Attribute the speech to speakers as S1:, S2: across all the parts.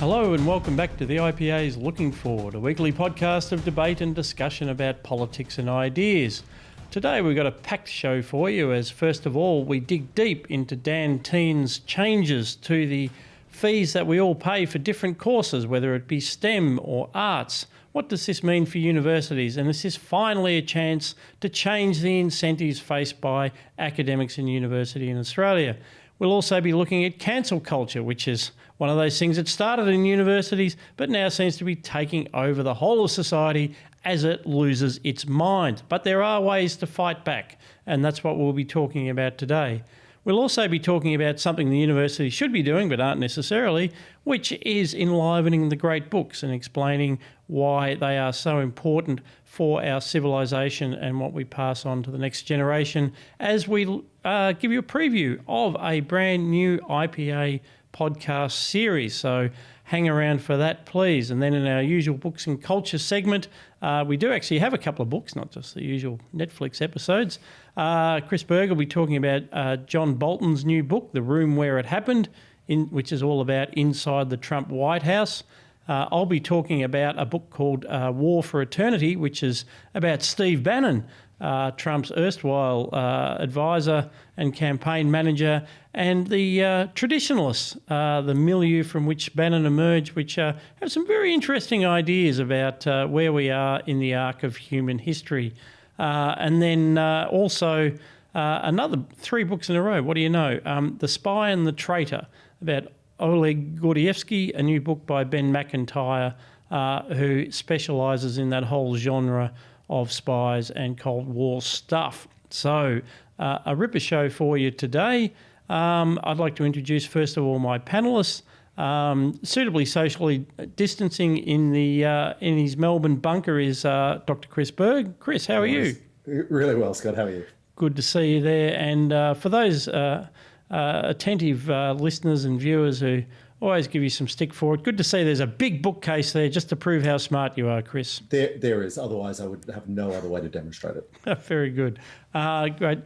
S1: Hello and welcome back to the IPA's Looking Forward, a weekly podcast of debate and discussion about politics and ideas. Today we've got a packed show for you as first of all we dig deep into Dan Teen's changes to the fees that we all pay for different courses, whether it be STEM or arts. What does this mean for universities? And this is finally a chance to change the incentives faced by academics in university in Australia. We'll also be looking at cancel culture, which is one of those things that started in universities but now seems to be taking over the whole of society as it loses its mind. But there are ways to fight back, and that's what we'll be talking about today. We'll also be talking about something the university should be doing but aren't necessarily, which is enlivening the great books and explaining why they are so important for our civilisation and what we pass on to the next generation as we give you a preview of a brand new IPA podcast series. So hang around for that, please. And then in our usual books and culture segment, we do actually have a couple of books, not just the usual Netflix episodes. Chris Berg will be talking about John Bolton's new book, The Room Where It Happened, which is all about inside the Trump White House. I'll be talking about a book called War for Eternity, which is about Steve Bannon, Trump's erstwhile advisor and campaign manager, and the traditionalists, the milieu from which Bannon emerged, which have some very interesting ideas about where we are in the arc of human history. And then also another 3 books in a row. What do you know? The Spy and the Traitor, about Oleg Gordievsky, a new book by Ben Macintyre, who specialises in that whole genre of spies and Cold War stuff. So a ripper show for you today. I'd like to introduce first of all my panellists. Suitably socially distancing in his Melbourne bunker is Dr. Chris Berg. Chris, how are you?
S2: Really well, Scott. How are you?
S1: Good to see you there. And for those attentive listeners and viewers who always give you some stick for it, good to see there's a big bookcase there just to prove how smart you are, Chris.
S2: There is. Otherwise, I would have no other way to demonstrate it.
S1: Very good. Great.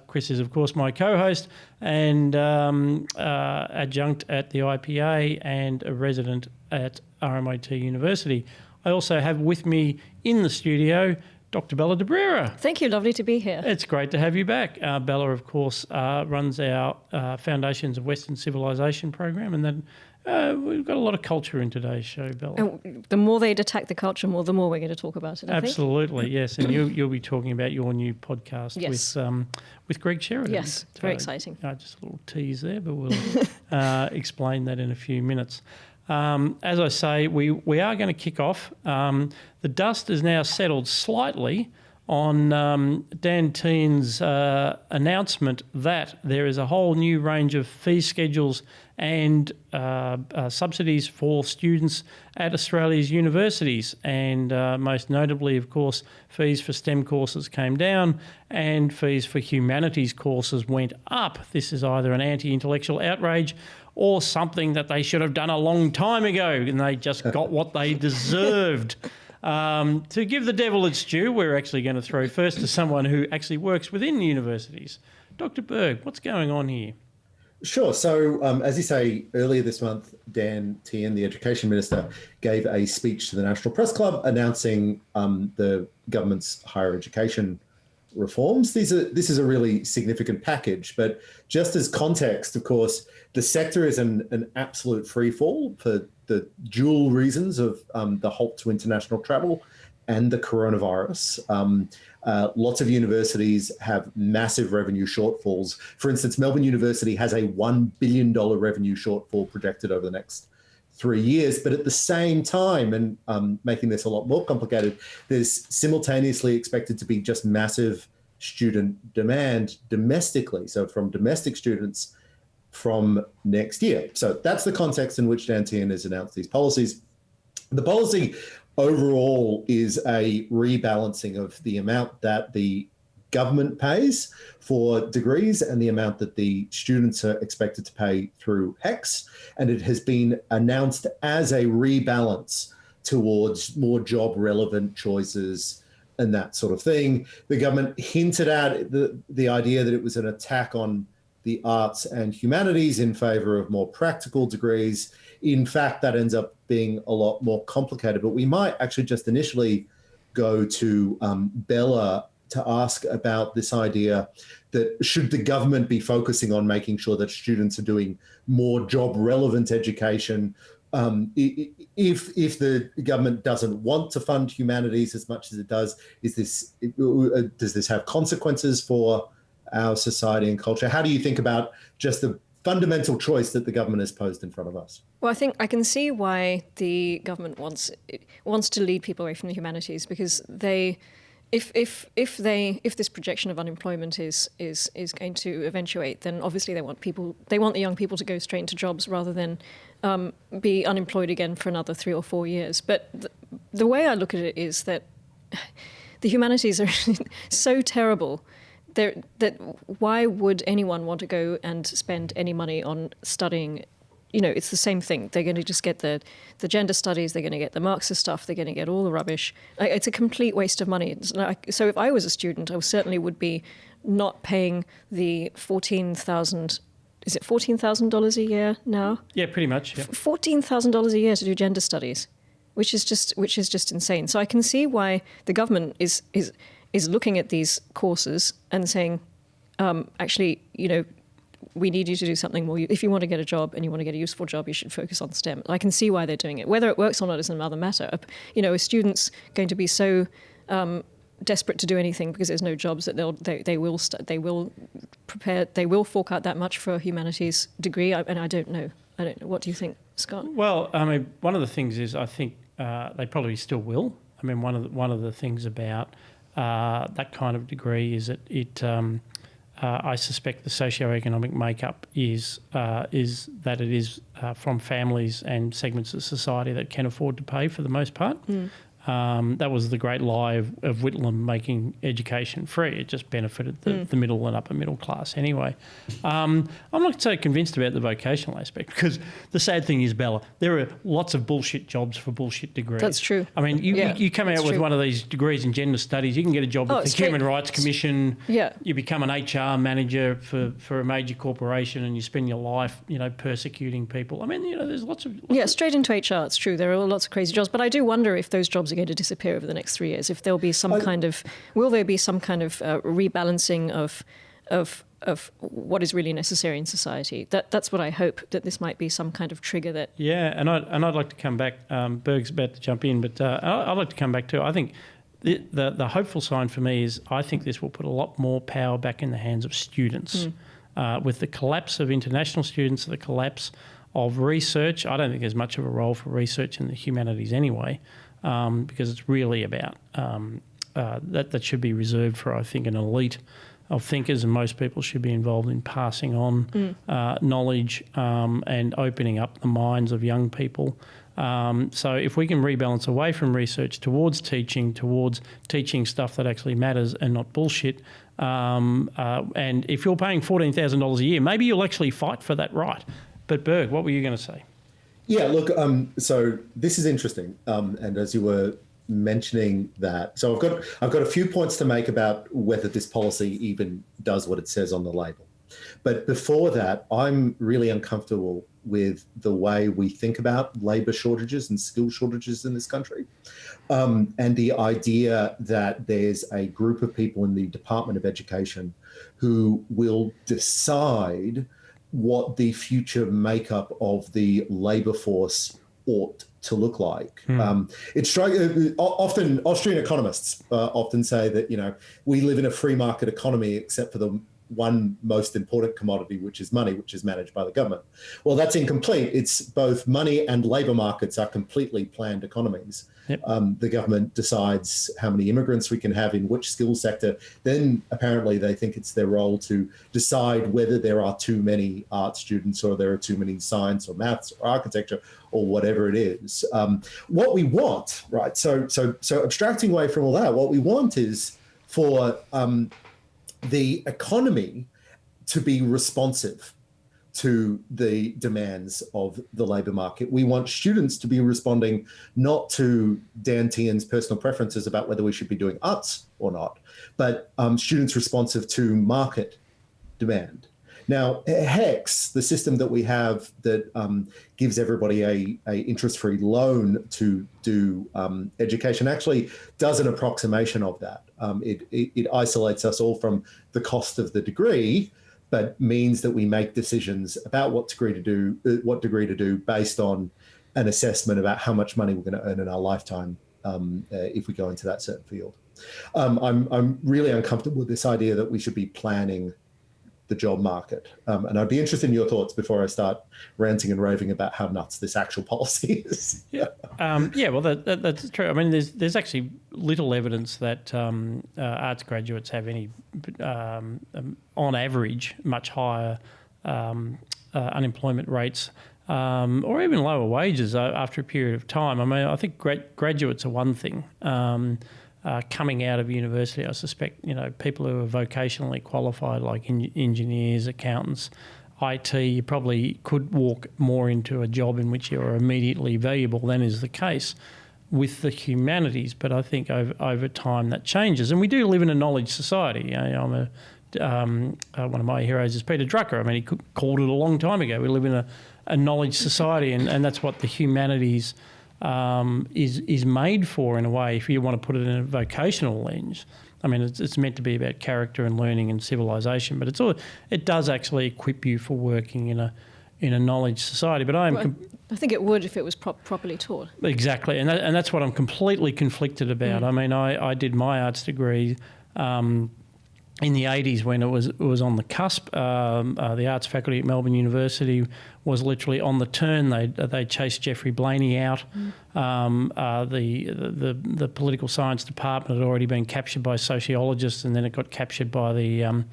S1: Chris is, of course, my co-host and adjunct at the IPA and a resident at RMIT University. I also have with me in the studio Dr. Bella Debrera.
S3: Thank you. Lovely to be here.
S1: It's great to have you back. Bella, of course, runs our Foundations of Western Civilization program, and then we've got a lot of culture in today's show, Bella.
S3: And the more they'd attack the culture, the more we're going to talk about it, I think.
S1: Absolutely, yes. And you'll be talking about your new podcast with Greg Sheridan.
S3: Yes, very exciting.
S1: Just a little tease there, but we'll explain that in a few minutes. As I say, we are going to kick off. The dust has now settled slightly on Dan Teen's announcement that there is a whole new range of fee schedules and subsidies for students at Australia's universities. And most notably, of course, fees for STEM courses came down and fees for humanities courses went up. This is either an anti-intellectual outrage or something that they should have done a long time ago and they just got what they deserved. To give the devil its due, we're actually going to throw first to someone who actually works within the universities. Dr. Berg, what's going on here?
S2: Sure. So, as you say, earlier this month, Dan Tehan, the Education Minister, gave a speech to the National Press Club announcing the government's higher education reforms. This is a really significant package, but just as context, of course, the sector is an absolute freefall for the dual reasons of the halt to international travel and the coronavirus. Lots of universities have massive revenue shortfalls. For instance, Melbourne University has a $1 billion revenue shortfall projected over the next 3 years. But at the same time, and making this a lot more complicated, there's simultaneously expected to be just massive student demand domestically. So from domestic students from next year. So that's the context in which Dan Tehan has announced these policies. The policy overall is a rebalancing of the amount that the government pays for degrees and the amount that the students are expected to pay through HECS. And it has been announced as a rebalance towards more job relevant choices and that sort of thing. The government hinted at the idea that it was an attack on the arts and humanities in favor of more practical degrees. In fact, that ends up being a lot more complicated. But we might actually just initially go to Bella to ask about this idea that should the government be focusing on making sure that students are doing more job-relevant education? If the government doesn't want to fund humanities as much as it does, does this have consequences for our society and culture? How do you think about just the fundamental choice that the government has posed in front of us?
S3: Well, I think I can see why the government wants to lead people away from the humanities, because if this projection of unemployment is going to eventuate, then obviously they want the young people to go straight into jobs rather than be unemployed again for another 3 or 4 years. But the way I look at it is that the humanities are so terrible that why would anyone want to go and spend any money on studying? You know, it's the same thing. They're going to just get the gender studies, they're going to get the Marxist stuff, they're going to get all the rubbish. It's a complete waste of money. So if I was a student, I certainly would be not paying the $14,000 a year now?
S1: Yeah, pretty much. Yeah.
S3: $14,000 a year to do gender studies, which is just insane. So I can see why the government is looking at these courses and saying, actually, you know, we need you to do something more. If you want to get a job and you want to get a useful job, you should focus on STEM. I can see why they're doing it. Whether it works or not is another matter. You know, are students going to be so desperate to do anything because there's no jobs that they will fork out that much for a humanities degree? And I don't know. What do you think, Scott?
S1: Well, I mean, one of the things is I think they probably still will. I mean, one of the things about that kind of degree is that I suspect the socioeconomic makeup is that it is from families and segments of society that can afford to pay for the most part. That was the great lie of Whitlam making education free. It just benefited the middle and upper middle class anyway. I'm not so convinced about the vocational aspect, because the sad thing is, Bella, there are lots of bullshit jobs for bullshit degrees.
S3: That's true.
S1: I mean, you come out with one of these degrees in gender studies, you can get a job with the Human Rights Commission.
S3: Yeah.
S1: You become an HR manager for a major corporation, and you spend your life, you know, persecuting people. I mean, you know, there's lots of
S3: straight into HR. It's true. There are lots of crazy jobs, but I do wonder if those jobs are going to disappear over the next 3 years. If there'll be some kind of rebalancing of what is really necessary in society. That's what I hope, that this might be some kind of trigger that.
S1: Yeah, and I'd like to come back. Berg's about to jump in, but I'd like to come back too. I think the hopeful sign for me is I think this will put a lot more power back in the hands of students. With the collapse of international students, the collapse of research. I don't think there's much of a role for research in the humanities anyway. Because it's really about that should be reserved for, I think, an elite of thinkers, and most people should be involved in passing on knowledge and opening up the minds of young people. So if we can rebalance away from research towards teaching stuff that actually matters and not bullshit, and if you're paying $14,000 a year, maybe you'll actually fight for that right. But Berg, what were you going to say?
S2: Yeah, look, so this is interesting, and as you were mentioning that, so I've got a few points to make about whether this policy even does what it says on the label. But before that, I'm really uncomfortable with the way we think about labour shortages and skill shortages in this country, and the idea that there's a group of people in the Department of Education who will decide what the future makeup of the labour force ought to look like. It's often Austrian economists often say that, you know, we live in a free market economy except for the one most important commodity, which is money, which is managed by the government. Well, that's incomplete. It's both money and labour markets are completely planned economies.
S1: Yep.
S2: The government decides how many immigrants we can have in which skill sector. Then apparently they think it's their role to decide whether there are too many art students or there are too many science or maths or architecture or whatever it is. What we want, right? So abstracting away from all that, what we want is for the economy to be responsive to the demands of the labour market. We want students to be responding not to Dan Tian's personal preferences about whether we should be doing arts or not, but students responsive to market demand. Now, HEX, the system that we have that gives everybody a interest-free loan to do education, actually does an approximation of that. It isolates us all from the cost of the degree, but means that we make decisions about what degree to do based on an assessment about how much money we're going to earn in our lifetime if we go into that certain field. I'm really uncomfortable with this idea that we should be planning the job market. And I'd be interested in your thoughts before I start ranting and raving about how nuts this actual policy is.
S1: Well, that's true. I mean, there's actually little evidence that arts graduates have any, on average, much higher unemployment rates or even lower wages after a period of time. I mean, I think graduates are one thing. Coming out of university, I suspect, people who are vocationally qualified, like engineers, accountants, IT, you probably could walk more into a job in which you're immediately valuable than is the case with the humanities. But I think over time that changes. And we do live in a knowledge society. One of my heroes is Peter Drucker. I mean, he called it a long time ago. We live in a knowledge society, and that's what the humanities is made for, in a way, if you want to put it in a vocational lens. I mean, it's meant to be about character and learning and civilization, but it does actually equip you for working in a knowledge society. But I
S3: think it would if it was properly taught.
S1: Exactly, and that's what I'm completely conflicted about. I mean, I did my arts degree in the 80s when it was on the cusp. The arts faculty at Melbourne University was literally on the turn. They chased Geoffrey Blaney out. The political science department had already been captured by sociologists, and then it got captured by the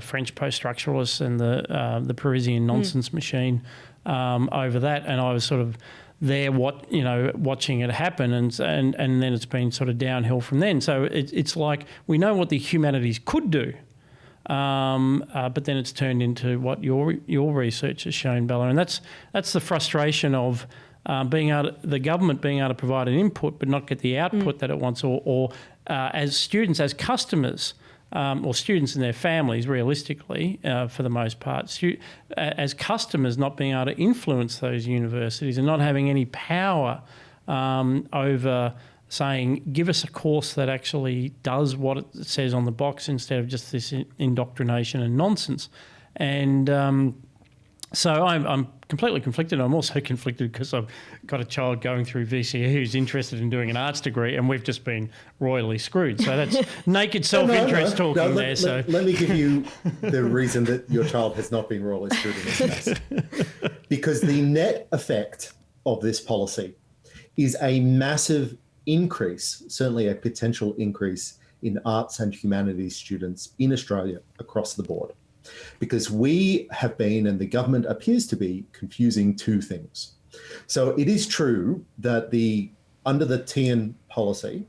S1: French post-structuralists and the Parisian nonsense machine over that. And I was sort of there, watching it happen, and then it's been sort of downhill from then. So it's like we know what the humanities could do, but then it's turned into what your research has shown, Bella, and that's the frustration of the government being able to provide an input but not get the output that it wants, or as students, as customers. Or students and their families, realistically, for the most part, as customers not being able to influence those universities and not having any power over saying, give us a course that actually does what it says on the box instead of just this indoctrination and nonsense. And so I'm completely conflicted. I'm also conflicted because I've got a child going through VCE who's interested in doing an arts degree, and we've just been royally screwed. So that's naked self-interest talking there.
S2: Let me give you the reason that your child has not been royally screwed in this case. Because the net effect of this policy is a massive increase, certainly a potential increase, in arts and humanities students in Australia across the board. Because we have been, and the government appears to be, confusing two things. So it is true that under the TN policy,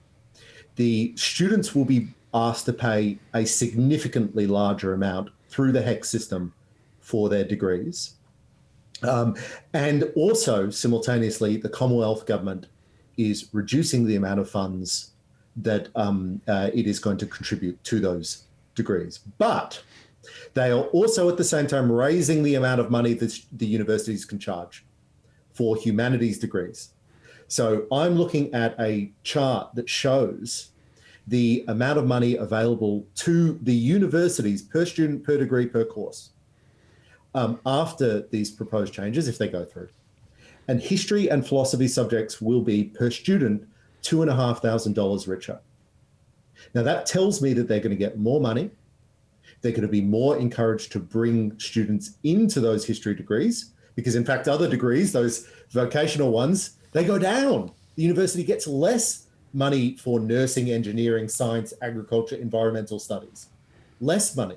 S2: the students will be asked to pay a significantly larger amount through the HEX system for their degrees. And also, simultaneously, the Commonwealth government is reducing the amount of funds that it is going to contribute to those degrees. But they are also at the same time raising the amount of money that the universities can charge for humanities degrees. So I'm looking at a chart that shows the amount of money available to the universities per student, per degree, per course after these proposed changes, if they go through. And history and philosophy subjects will be, per student, $2,500 richer. Now that tells me that they're going to get more money. They're going to be more encouraged to bring students into those history degrees, because in fact, other degrees, those vocational ones, they go down. The university gets less money for nursing, engineering, science, agriculture, environmental studies, less money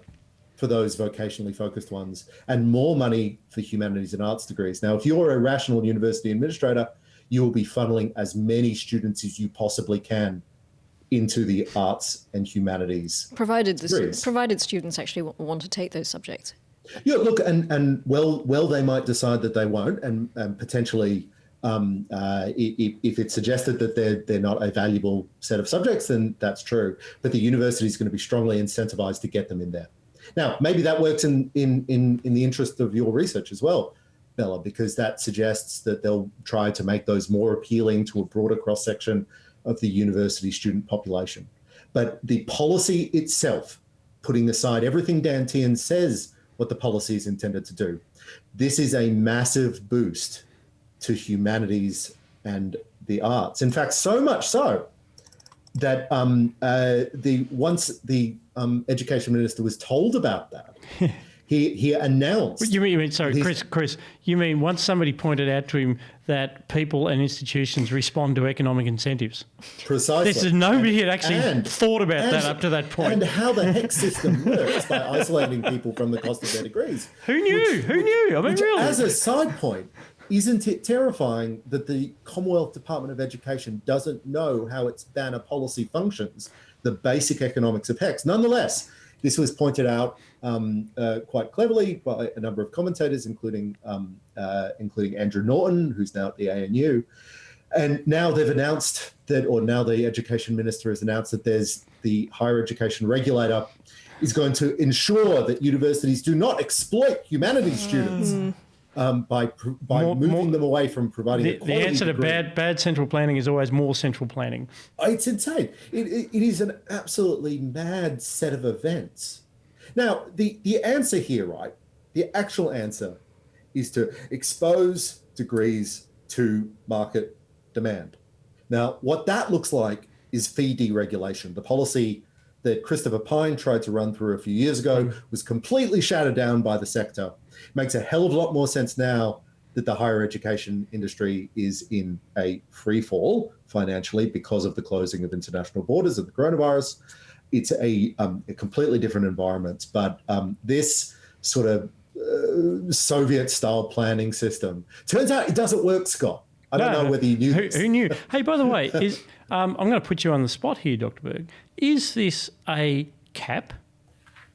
S2: for those vocationally focused ones, and more money for humanities and arts degrees. Now, if you're a rational university administrator, you will be funneling as many students as you possibly can into the arts and humanities.
S3: Provided students actually want to take those subjects.
S2: Yeah, look, and well, they might decide that they won't, and potentially, if it's suggested that they're not a valuable set of subjects, then that's true. But the university is going to be strongly incentivized to get them in there. Now, maybe that works in the interest of your research as well, Bella, because that suggests that they'll try to make those more appealing to a broader cross-section of the university student population. But the policy itself, putting aside everything Dan Tehan says what the policy is intended to do, this is a massive boost to humanities and the arts. In fact, so much so that once the education minister was told about that, he announced.
S1: You mean sorry, Chris? You mean once somebody pointed out to him that people and institutions respond to economic incentives?
S2: Precisely.
S1: Nobody had actually thought about that up to that point.
S2: And how the HEC system works by isolating people from the cost of their degrees.
S1: Who knew? Who knew? I mean, really.
S2: As a side point, isn't it terrifying that the Commonwealth Department of Education doesn't know how its banner policy functions, the basic economics of HECS? Nonetheless, this was pointed out quite cleverly by a number of commentators, including Andrew Norton, who's now at the ANU. And now they've announced that, or now the Education Minister has announced that there's the higher education regulator is going to ensure that universities do not exploit humanities students by moving them away from providing
S1: the answer to bad central planning is always more central planning.
S2: It's insane. It is an absolutely mad set of events. Now, the answer here, right, the actual answer is to expose degrees to market demand. Now, what that looks like is fee deregulation. The policy that Christopher Pyne tried to run through a few years ago was completely shouted down by the sector. It makes a hell of a lot more sense now that the higher education industry is in a free fall financially because of the closing of international borders of the coronavirus. It's a completely different environment, but this sort of Soviet-style planning system, turns out it doesn't work, Scott. I don't know whether you knew this.
S1: Who knew? Hey, by the way, I'm going to put you on the spot here, Dr. Berg. Is this a cap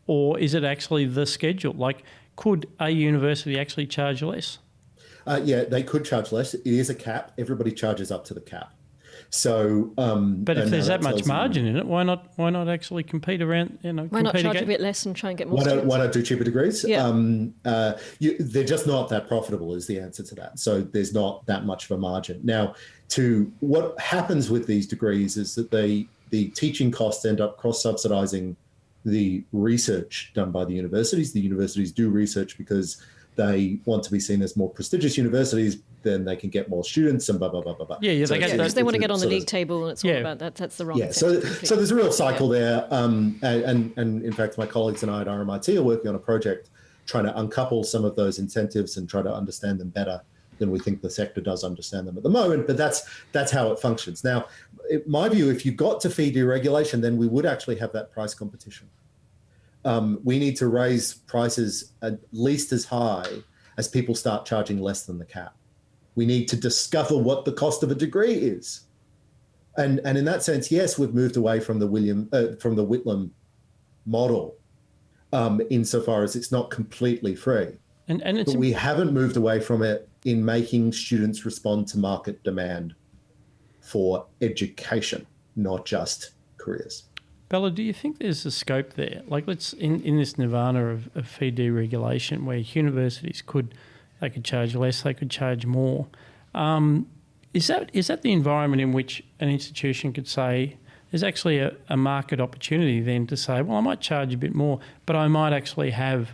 S1: or is it actually the schedule? Like, could a university actually charge less?
S2: Yeah, they could charge less. It is a cap. Everybody charges up to the cap. So,
S1: but if there's that much margin in it, why not actually compete around?
S3: Why not charge a bit less and try and get more students?
S2: Why not do cheaper degrees?
S3: Yeah.
S2: They're just not that profitable is the answer to that. So there's not that much of a margin. Now, to what happens with these degrees is that the teaching costs end up cross-subsidizing the research done by the universities. The universities do research because they want to be seen as more prestigious universities, then they can get more students and blah, blah, blah, blah, blah.
S1: Yeah,
S3: because they want to get on the league table and it's all about that. That's the wrong thing.
S2: So there's a real cycle there. And in fact, my colleagues and I at RMIT are working on a project trying to uncouple some of those incentives and try to understand them better than we think the sector does understand them at the moment. But that's how it functions. Now, in my view, if you got to fee deregulation, then we would actually have that price competition. We need to raise prices at least as high as people start charging less than the cap. We need to discover what the cost of a degree is. And in that sense, yes, we've moved away from the Whitlam model insofar as it's not completely free. But we haven't moved away from it in making students respond to market demand for education, not just careers.
S1: Bella, do you think there's a scope there? Like, let's in this nirvana of fee deregulation, where universities could charge less, they could charge more. Is that the environment in which an institution could say there's actually a market opportunity then to say, well, I might charge a bit more, but I might actually have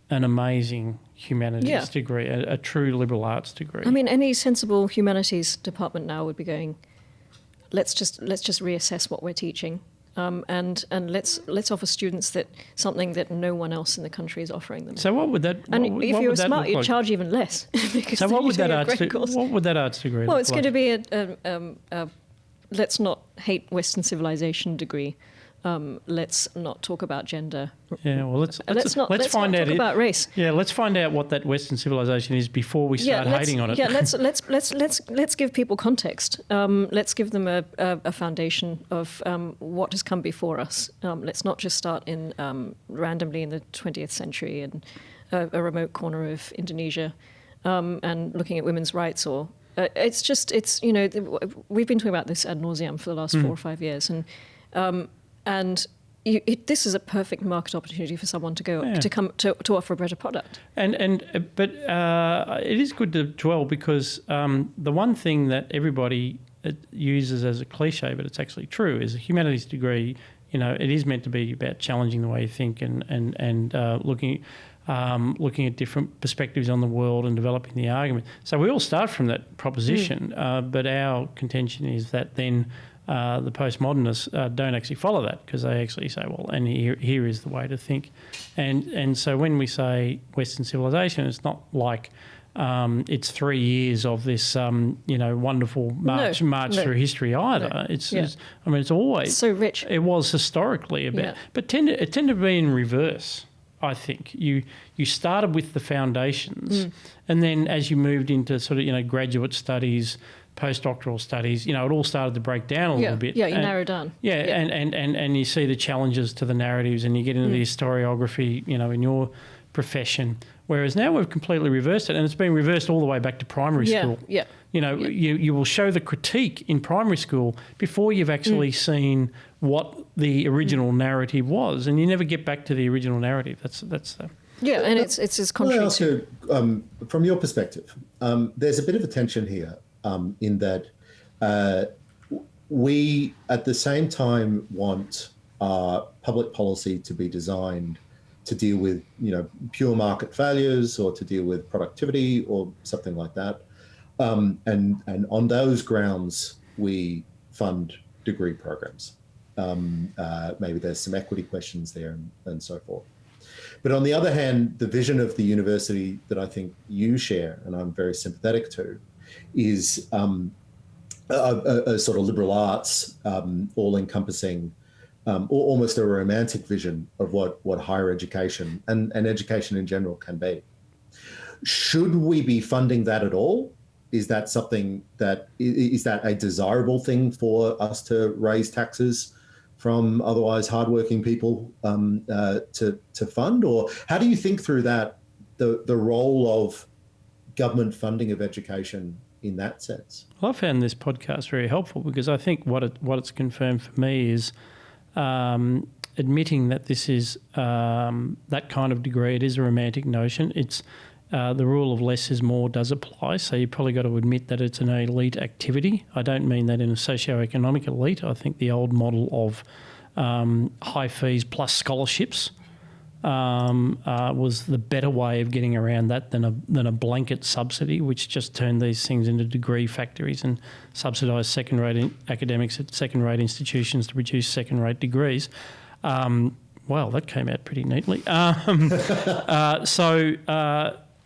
S1: an amazing humanities degree, a true liberal arts degree? I
S3: mean, any sensible humanities department now would be going, let's just reassess what we're teaching. And let's offer students something that no one else in the country is offering them.
S1: So what would that?
S3: And if you were smart, you'd charge even less.
S1: So what would that arts degree?
S3: Well, it's going to be a let's not hate Western civilization degree. Let's not talk about gender.
S1: Yeah, well, let's find out
S3: talk about race.
S1: Yeah, let's find out what that Western civilization is before we start hating on it.
S3: Yeah, let's give people context. Let's give them a foundation of what has come before us. Let's not just start in randomly in the 20th century in a remote corner of Indonesia and looking at women's rights or. We've been talking about this ad nauseum for the last 4 or 5 years, and this is a perfect market opportunity for someone to go to come to offer a better product.
S1: But it is good to dwell, because the one thing that everybody uses as a cliche, but it's actually true, is a humanities degree. It is meant to be about challenging the way you think and looking at different perspectives on the world and developing the argument. So we all start from that proposition, but our contention is that then the postmodernists don't actually follow that, because they actually say, well, and here is the way to think. And so when we say Western civilization, it's not like it's 3 years of this, wonderful march through history either.
S3: No.
S1: It's always
S3: so rich.
S1: It was historically about, but it tended to be in reverse. I think you started with the foundations, and then as you moved into sort of graduate studies, postdoctoral studies, it all started to break down a little bit.
S3: Yeah, you narrow down.
S1: Yeah, and you see the challenges to the narratives, and you get into the historiography, in your profession. Whereas now we've completely reversed it, and it's been reversed all the way back to primary school.
S3: Yeah.
S1: You will show the critique in primary school before you've actually seen what the original narrative was, and you never get back to the original narrative. That's the...
S3: Yeah, and it's as contrary to...
S2: from your perspective, there's a bit of a tension here in that we, at the same time, want public policy to be designed to deal with, pure market failures, or to deal with productivity or something like that. And on those grounds, we fund degree programs. Maybe there's some equity questions there and so forth. But on the other hand, the vision of the university that I think you share, and I'm very sympathetic to, is a sort of liberal arts, all-encompassing, or almost a romantic vision of what higher education and education in general can be. Should we be funding that at all? Is that something is that a desirable thing for us to raise taxes from otherwise hardworking people to fund? Or how do you think through that, the role of government funding of education in that sense?
S1: Well, I found this podcast very helpful, because I think what it's confirmed for me is admitting that this is that kind of degree. It is a romantic notion. It's the rule of less is more does apply. So you probably got to admit that it's an elite activity. I don't mean that in a socio-economic elite. I think the old model of high fees plus scholarships was the better way of getting around that than a blanket subsidy, which just turned these things into degree factories and subsidised second-rate academics at second-rate institutions to produce second-rate degrees. Well, that came out pretty neatly.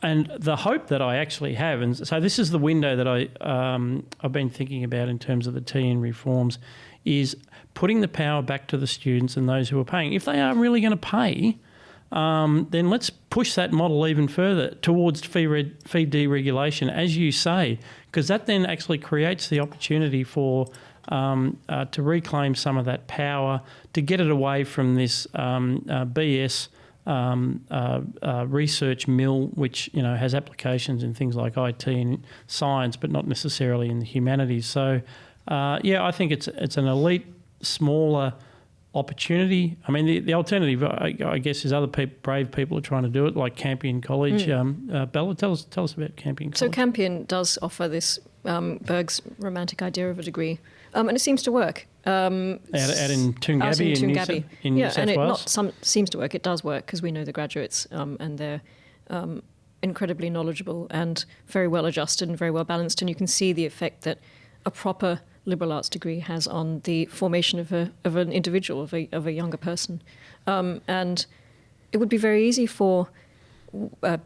S1: And the hope that I actually have, and so this is the window that I've been thinking about in terms of the TN reforms, is putting the power back to the students and those who are paying. If they are really going to pay, then let's push that model even further towards fee deregulation, as you say, because that then actually creates the opportunity for to reclaim some of that power, to get it away from this BS research mill, which has applications in things like IT and science, but not necessarily in the humanities. So, I think it's an elite, smaller opportunity. I mean, the alternative, I guess, is other brave people are trying to do it, like Campion College. Bella, tell us about Campion College.
S3: So Campion does offer this Berg's romantic idea of a degree, and it seems to work. Out in
S1: Toongabbie in New South
S3: and
S1: Wales?
S3: Seems to work. It does work, because we know the graduates, and they're incredibly knowledgeable and very well adjusted and very well balanced, and you can see the effect that a proper liberal arts degree has on the formation of an individual, of a younger person. And it would be very easy for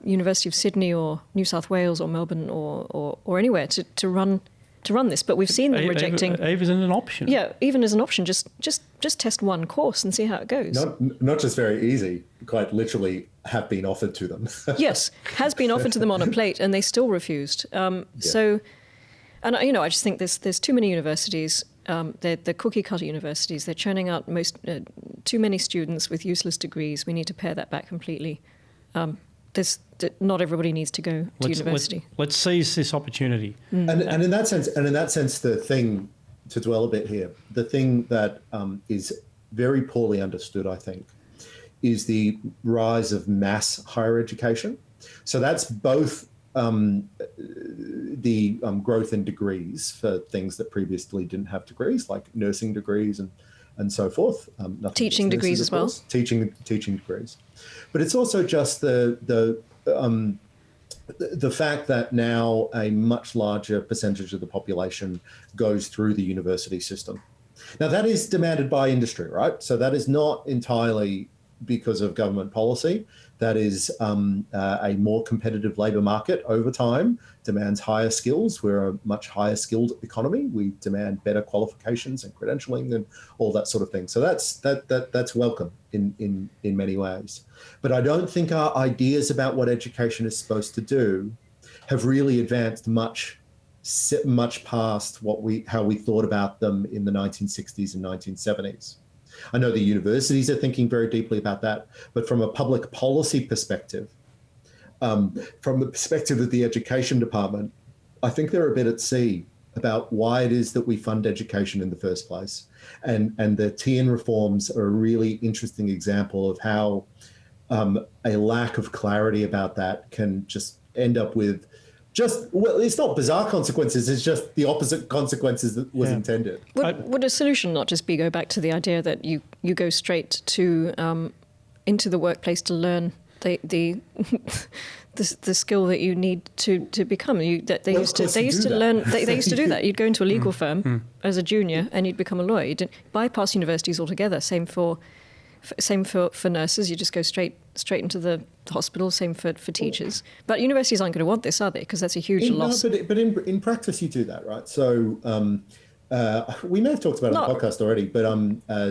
S3: University of Sydney or New South Wales or Melbourne or anywhere to run this, but we've seen them rejecting.
S1: Even as an option.
S3: Yeah, even as an option, just test one course and see how it goes.
S2: Not just very easy, quite literally have been offered to them.
S3: Yes, has been offered to them on a plate, and they still refused. So, and I just think there's too many universities. They're the cookie cutter universities. They're churning out too many students with useless degrees. We need to pare that back completely. Not everybody needs to go to university.
S1: Let's seize this opportunity.
S2: And in that sense, the thing, to dwell a bit here, the thing that is very poorly understood, I think, is the rise of mass higher education. So that's both the growth in degrees for things that previously didn't have degrees, like nursing degrees and so forth.
S3: Teaching degrees as well.
S2: Teaching degrees, but it's also just the fact that now a much larger percentage of the population goes through the university system. Now that is demanded by industry, right? So that is not entirely because of government policy. That is a more competitive labour market over time, demands higher skills. We're a much higher skilled economy. We demand better qualifications and credentialing and all that sort of thing. So that's welcome in many ways. But I don't think our ideas about what education is supposed to do have really advanced much past how we thought about them in the 1960s and 1970s. I know the universities are thinking very deeply about that, but from a public policy perspective, from the perspective of the education department, I think they're a bit at sea about why it is that we fund education in the first place. And the TN reforms are a really interesting example of how a lack of clarity about that can just end up with it's not bizarre consequences, it's just the opposite consequences that was intended.
S3: Would a solution not just be go back to the idea that you go straight to into the workplace to learn the skill that you need to become? They used to do that. You'd go into a legal firm as a junior and you'd become a lawyer. You didn't bypass universities altogether. Same for nurses. You just go straight into the hospital. Same for teachers. But universities aren't going to want this, are they? Because that's a huge loss.
S2: No, but in practice you do that, right? So we may have talked about it on the podcast already, but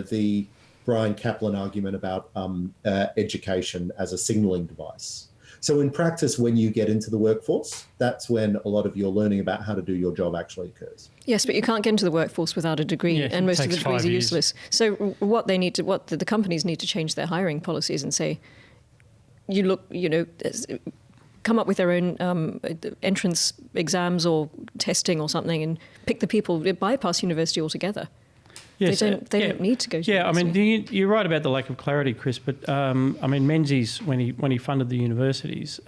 S2: the Brian Kaplan argument about education as a signalling device. So in practice, when you get into the workforce, that's when a lot of your learning about how to do your job actually occurs.
S3: Yes, but you can't get into the workforce without a degree, and most of the degrees are useless. So what the companies need to change their hiring policies and say, come up with their own entrance exams or testing or something and pick the people, bypass university altogether. Yes, they don't need to go to university.
S1: You're right about the lack of clarity, Chris, but Menzies, when he funded the universities,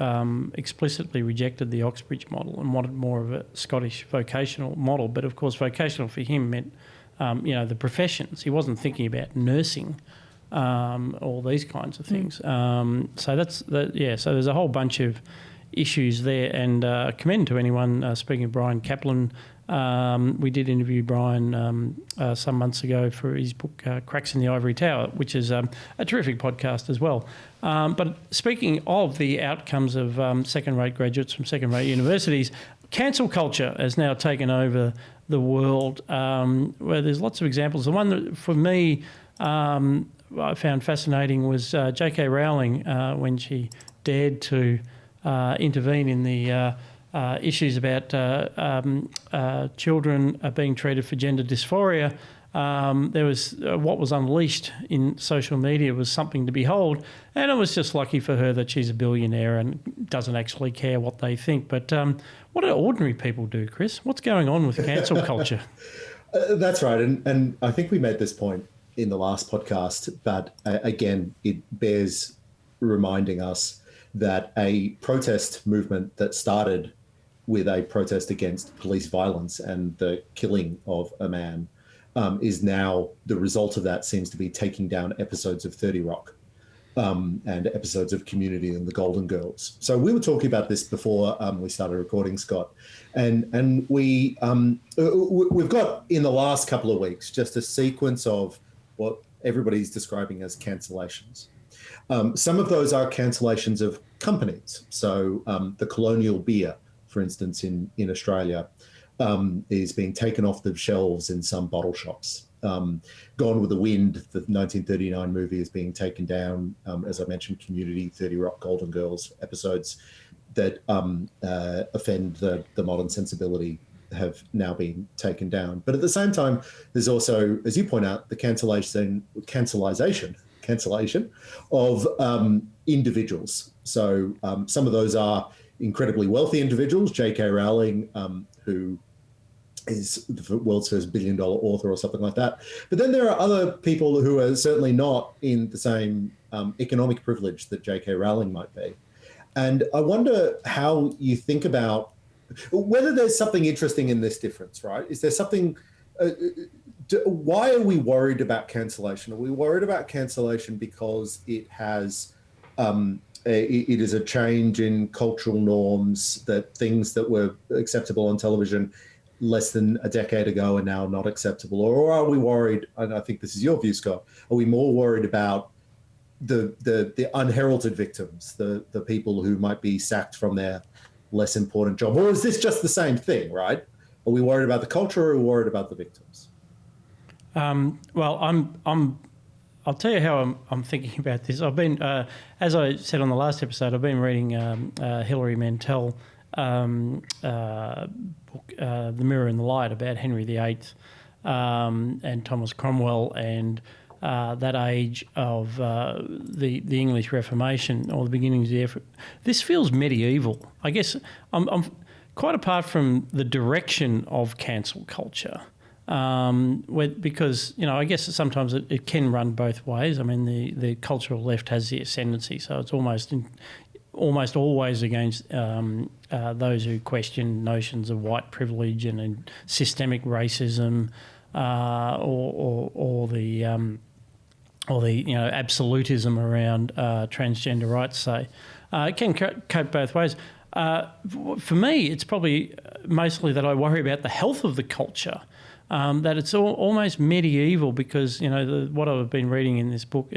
S1: explicitly rejected the Oxbridge model and wanted more of a Scottish vocational model. But of course, vocational for him meant, the professions. He wasn't thinking about nursing, all these kinds of things. So there's a whole bunch of issues there, and commend to anyone, speaking of Brian Kaplan. We did interview Brian some months ago for his book Cracks in the Ivory Tower, which is a terrific podcast as well. But speaking of the outcomes of second-rate graduates from second-rate universities, cancel culture has now taken over the world, where there's lots of examples. The one that, for me, I found fascinating was J.K. Rowling when she dared to intervene in the issues about children being treated for gender dysphoria. There was what was unleashed in social media was something to behold, and it was just lucky for her that she's a billionaire and doesn't actually care what they think. But what do ordinary people do, Chris? What's going on with cancel culture?
S2: That's right, and I think we made this point in the last podcast, but again, it bears reminding us that a protest movement that started with a protest against police violence and the killing of a man is now, the result of that seems to be taking down episodes of 30 Rock and episodes of Community and the Golden Girls. So we were talking about this before we started recording, Scott, and we've got in the last couple of weeks just a sequence of what everybody's describing as cancellations. Some of those are cancellations of companies. So the Colonial Beer, for instance, in Australia, is being taken off the shelves in some bottle shops. Gone with the Wind, the 1939 movie, is being taken down. As I mentioned, Community, 30 Rock, Golden Girls episodes that offend the modern sensibility have now been taken down. But at the same time, there's also, as you point out, the cancellation of individuals. So some of those are incredibly wealthy individuals, J.K. Rowling, who is the world's first billion-dollar author or something like that. But then there are other people who are certainly not in the same economic privilege that J.K. Rowling might be. And I wonder how you think about whether there's something interesting in this difference, right? Is there something... why are we worried about cancellation? Are we worried about cancellation because it has... it is a change in cultural norms, that things that were acceptable on television less than a decade ago are now not acceptable? Or are we worried, and I think this is your view, Scott, are we more worried about the unheralded victims, the people who might be sacked from their less important job? Or is this just the same thing, right? Are we worried about the culture, or are we worried about the victims?
S1: Well, I'll tell you how I'm thinking about this. I've been, as I said on the last episode, I've been reading Hilary Mantel book, The Mirror and the Light, about Henry VIII and Thomas Cromwell and that age of the English Reformation, or the beginnings of the effort. This feels medieval. I guess I'm quite apart from the direction of cancel culture. Because, I guess sometimes it can run both ways. I mean, the cultural left has the ascendancy, so it's almost always against those who question notions of white privilege and systemic racism, or the absolutism around transgender rights. Say it can cope both ways. For me, it's probably mostly that I worry about the health of the culture. That it's almost medieval, because what I've been reading in this book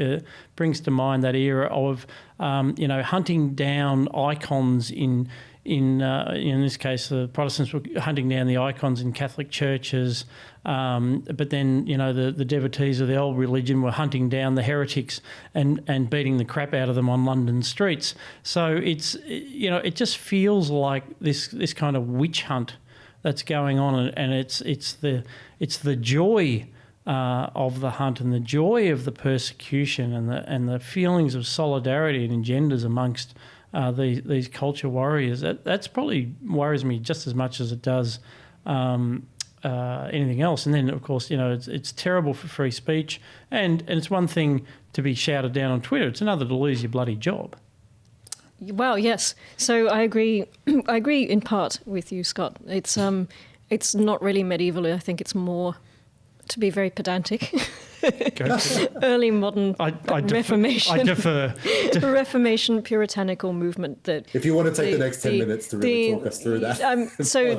S1: brings to mind that era of hunting down icons in this case the Protestants were hunting down the icons in Catholic churches, but then the devotees of the old religion were hunting down the heretics and beating the crap out of them on London streets. So it's it just feels like this kind of witch hunt that's going on, and it's the joy of the hunt and the joy of the persecution and the feelings of solidarity it engenders amongst these culture warriors. That's probably worries me just as much as it does anything else. And then, of course, it's terrible for free speech, and it's one thing to be shouted down on Twitter. It's another to lose your bloody job.
S3: Well, yes. So I agree. I agree in part with you, Scott. It's not really medieval. I think it's more, to be very pedantic, early modern Reformation.
S1: I defer.
S3: Reformation puritanical movement. That
S2: if you want to take the next 10 minutes to really talk us through that. So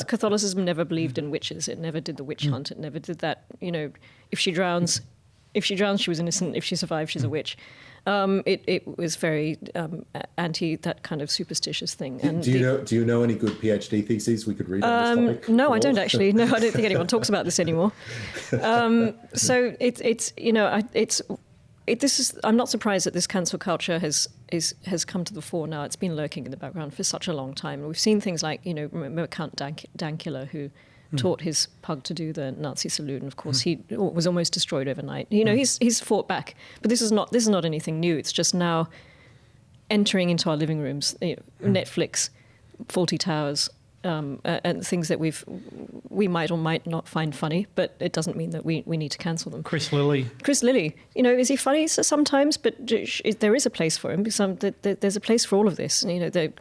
S2: Catholicism never believed in witches. It never did the witch hunt. It never did that. If she drowns, she was innocent. If she survives, she's a witch. It was very anti that kind of superstitious thing. And do you know any good PhD theses we could read on this topic?
S3: No, I don't actually. No, I don't think anyone talks about this anymore. So I'm not surprised that this cancel culture has come to the fore now. It's been lurking in the background for such a long time. And we've seen things like remember Count Dankula, who taught his pug to do the Nazi salute, and of course he was almost destroyed overnight. He's fought back, but this is not anything new. It's just now entering into our living rooms. Netflix, Fawlty Towers, and things that we might or might not find funny, but it doesn't mean that we need to cancel them.
S1: Chris Lilly,
S3: is he funny sometimes? But there is a place for him. There's a place for all of this.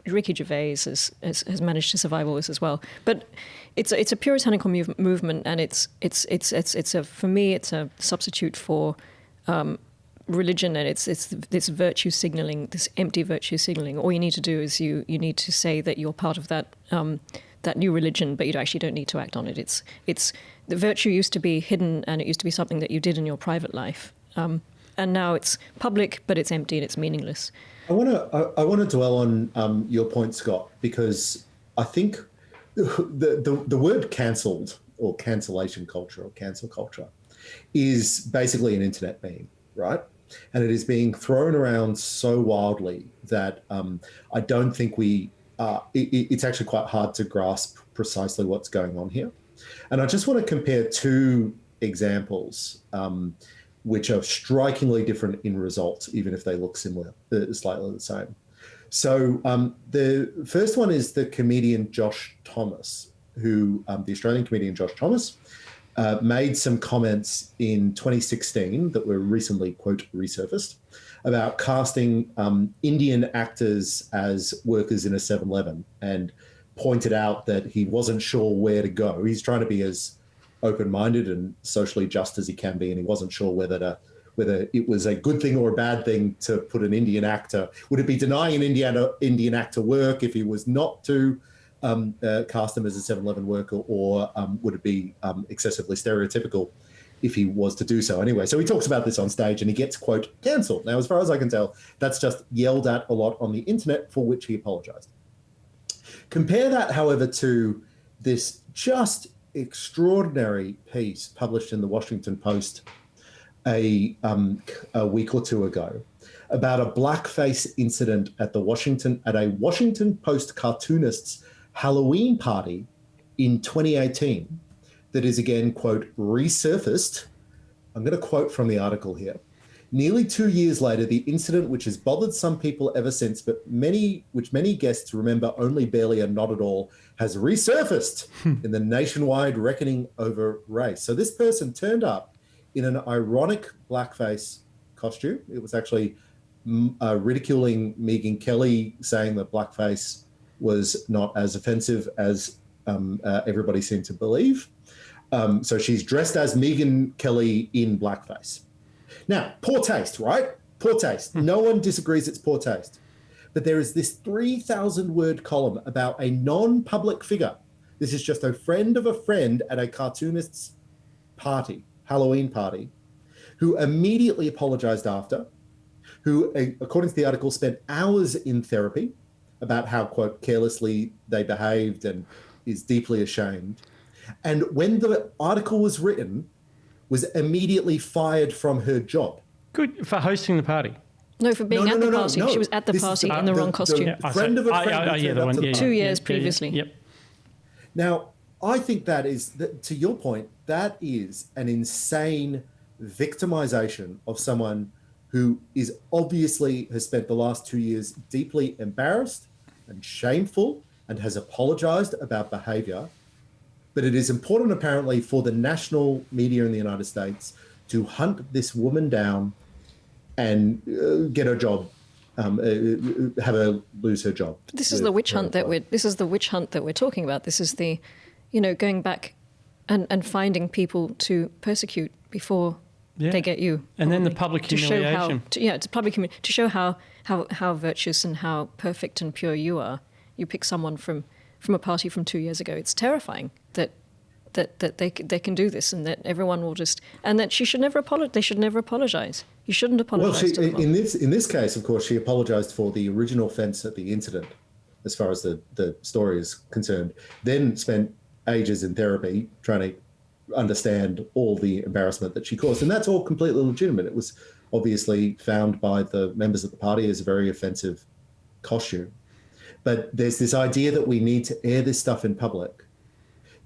S3: Ricky Gervais has managed to survive all this as well. But it's a puritanical movement, and for me it's a substitute for religion, and it's this virtue signaling, this empty virtue signaling. All you need to do is you need to say that you're part of that new religion, but you actually don't need to act on it. It's the virtue used to be hidden, and it used to be something that you did in your private life, and now it's public, but it's empty and it's meaningless.
S2: I want to dwell on your point, Scott, because I think the word cancelled, or cancellation culture, or cancel culture, is basically an internet meme, right? And it is being thrown around so wildly that I don't think it's actually quite hard to grasp precisely what's going on here. And I just want to compare two examples which are strikingly different in results, even if they look similar, slightly the same. So the first one is the comedian Josh Thomas, who, the Australian comedian Josh Thomas, made some comments in 2016 that were recently, quote, resurfaced about casting Indian actors as workers in a 7-Eleven, and pointed out that he wasn't sure where to go. He's trying to be as open-minded and socially just as he can be, and he wasn't sure whether it was a good thing or a bad thing to put an Indian actor. Would it be denying an Indian actor work if he was not to cast him as a 7-Eleven worker, or would it be excessively stereotypical if he was to do so? Anyway, so he talks about this on stage and he gets, quote, cancelled. Now, as far as I can tell, that's just yelled at a lot on the internet, for which he apologised. Compare that, however, to this just extraordinary piece published in the Washington Post a week or two ago about a blackface incident at a Washington Post cartoonist's Halloween party in 2018 that is again, quote, resurfaced. I'm going to quote from the article here. Nearly 2 years later, the incident, which has bothered some people ever since, but many guests remember only barely and not at all, has resurfaced in the nationwide reckoning over race. So this person turned up in an ironic blackface costume. It was actually ridiculing Megyn Kelly, saying that blackface was not as offensive as everybody seemed to believe. So she's dressed as Megyn Kelly in blackface. Now, poor taste, right? Poor taste. No one disagrees it's poor taste. But there is this 3,000-word column about a non-public figure. This is just a friend of a friend at a cartoonist's party, Halloween party, who immediately apologized after, who, according to the article, spent hours in therapy about how, quote, carelessly they behaved and is deeply ashamed. And when the article was written, was immediately fired from her job.
S1: Good, for hosting the party.
S3: No, for being at the party. She was at the party in the wrong costume.
S2: Friend of a friend.
S3: 2 years previously.
S1: Yep.
S2: Now, I think that is, to your point, that is an insane victimization of someone who is obviously has spent the last 2 years deeply embarrassed and shameful and has apologized about behavior. But it is important, apparently, for the national media in the United States to hunt this woman down and get her job, have her lose her job.
S3: This is the witch hunt that we're talking about. This is the, going back and finding people to persecute before they get you.
S1: And then the public humiliation.
S3: To show how virtuous and how perfect and pure you are. You pick someone from a party from 2 years ago. It's terrifying that they can do this, and that everyone will just, and that she should never apologize. They should never apologize. You shouldn't apologize.
S2: Well,
S3: to them.
S2: in this case, of course, she apologized for the original offence at the incident, as far as the story is concerned. Then spent ages in therapy trying to understand all the embarrassment that she caused, and that's all completely legitimate. It was obviously found by the members of the party as a very offensive costume. But there's this idea that we need to air this stuff in public,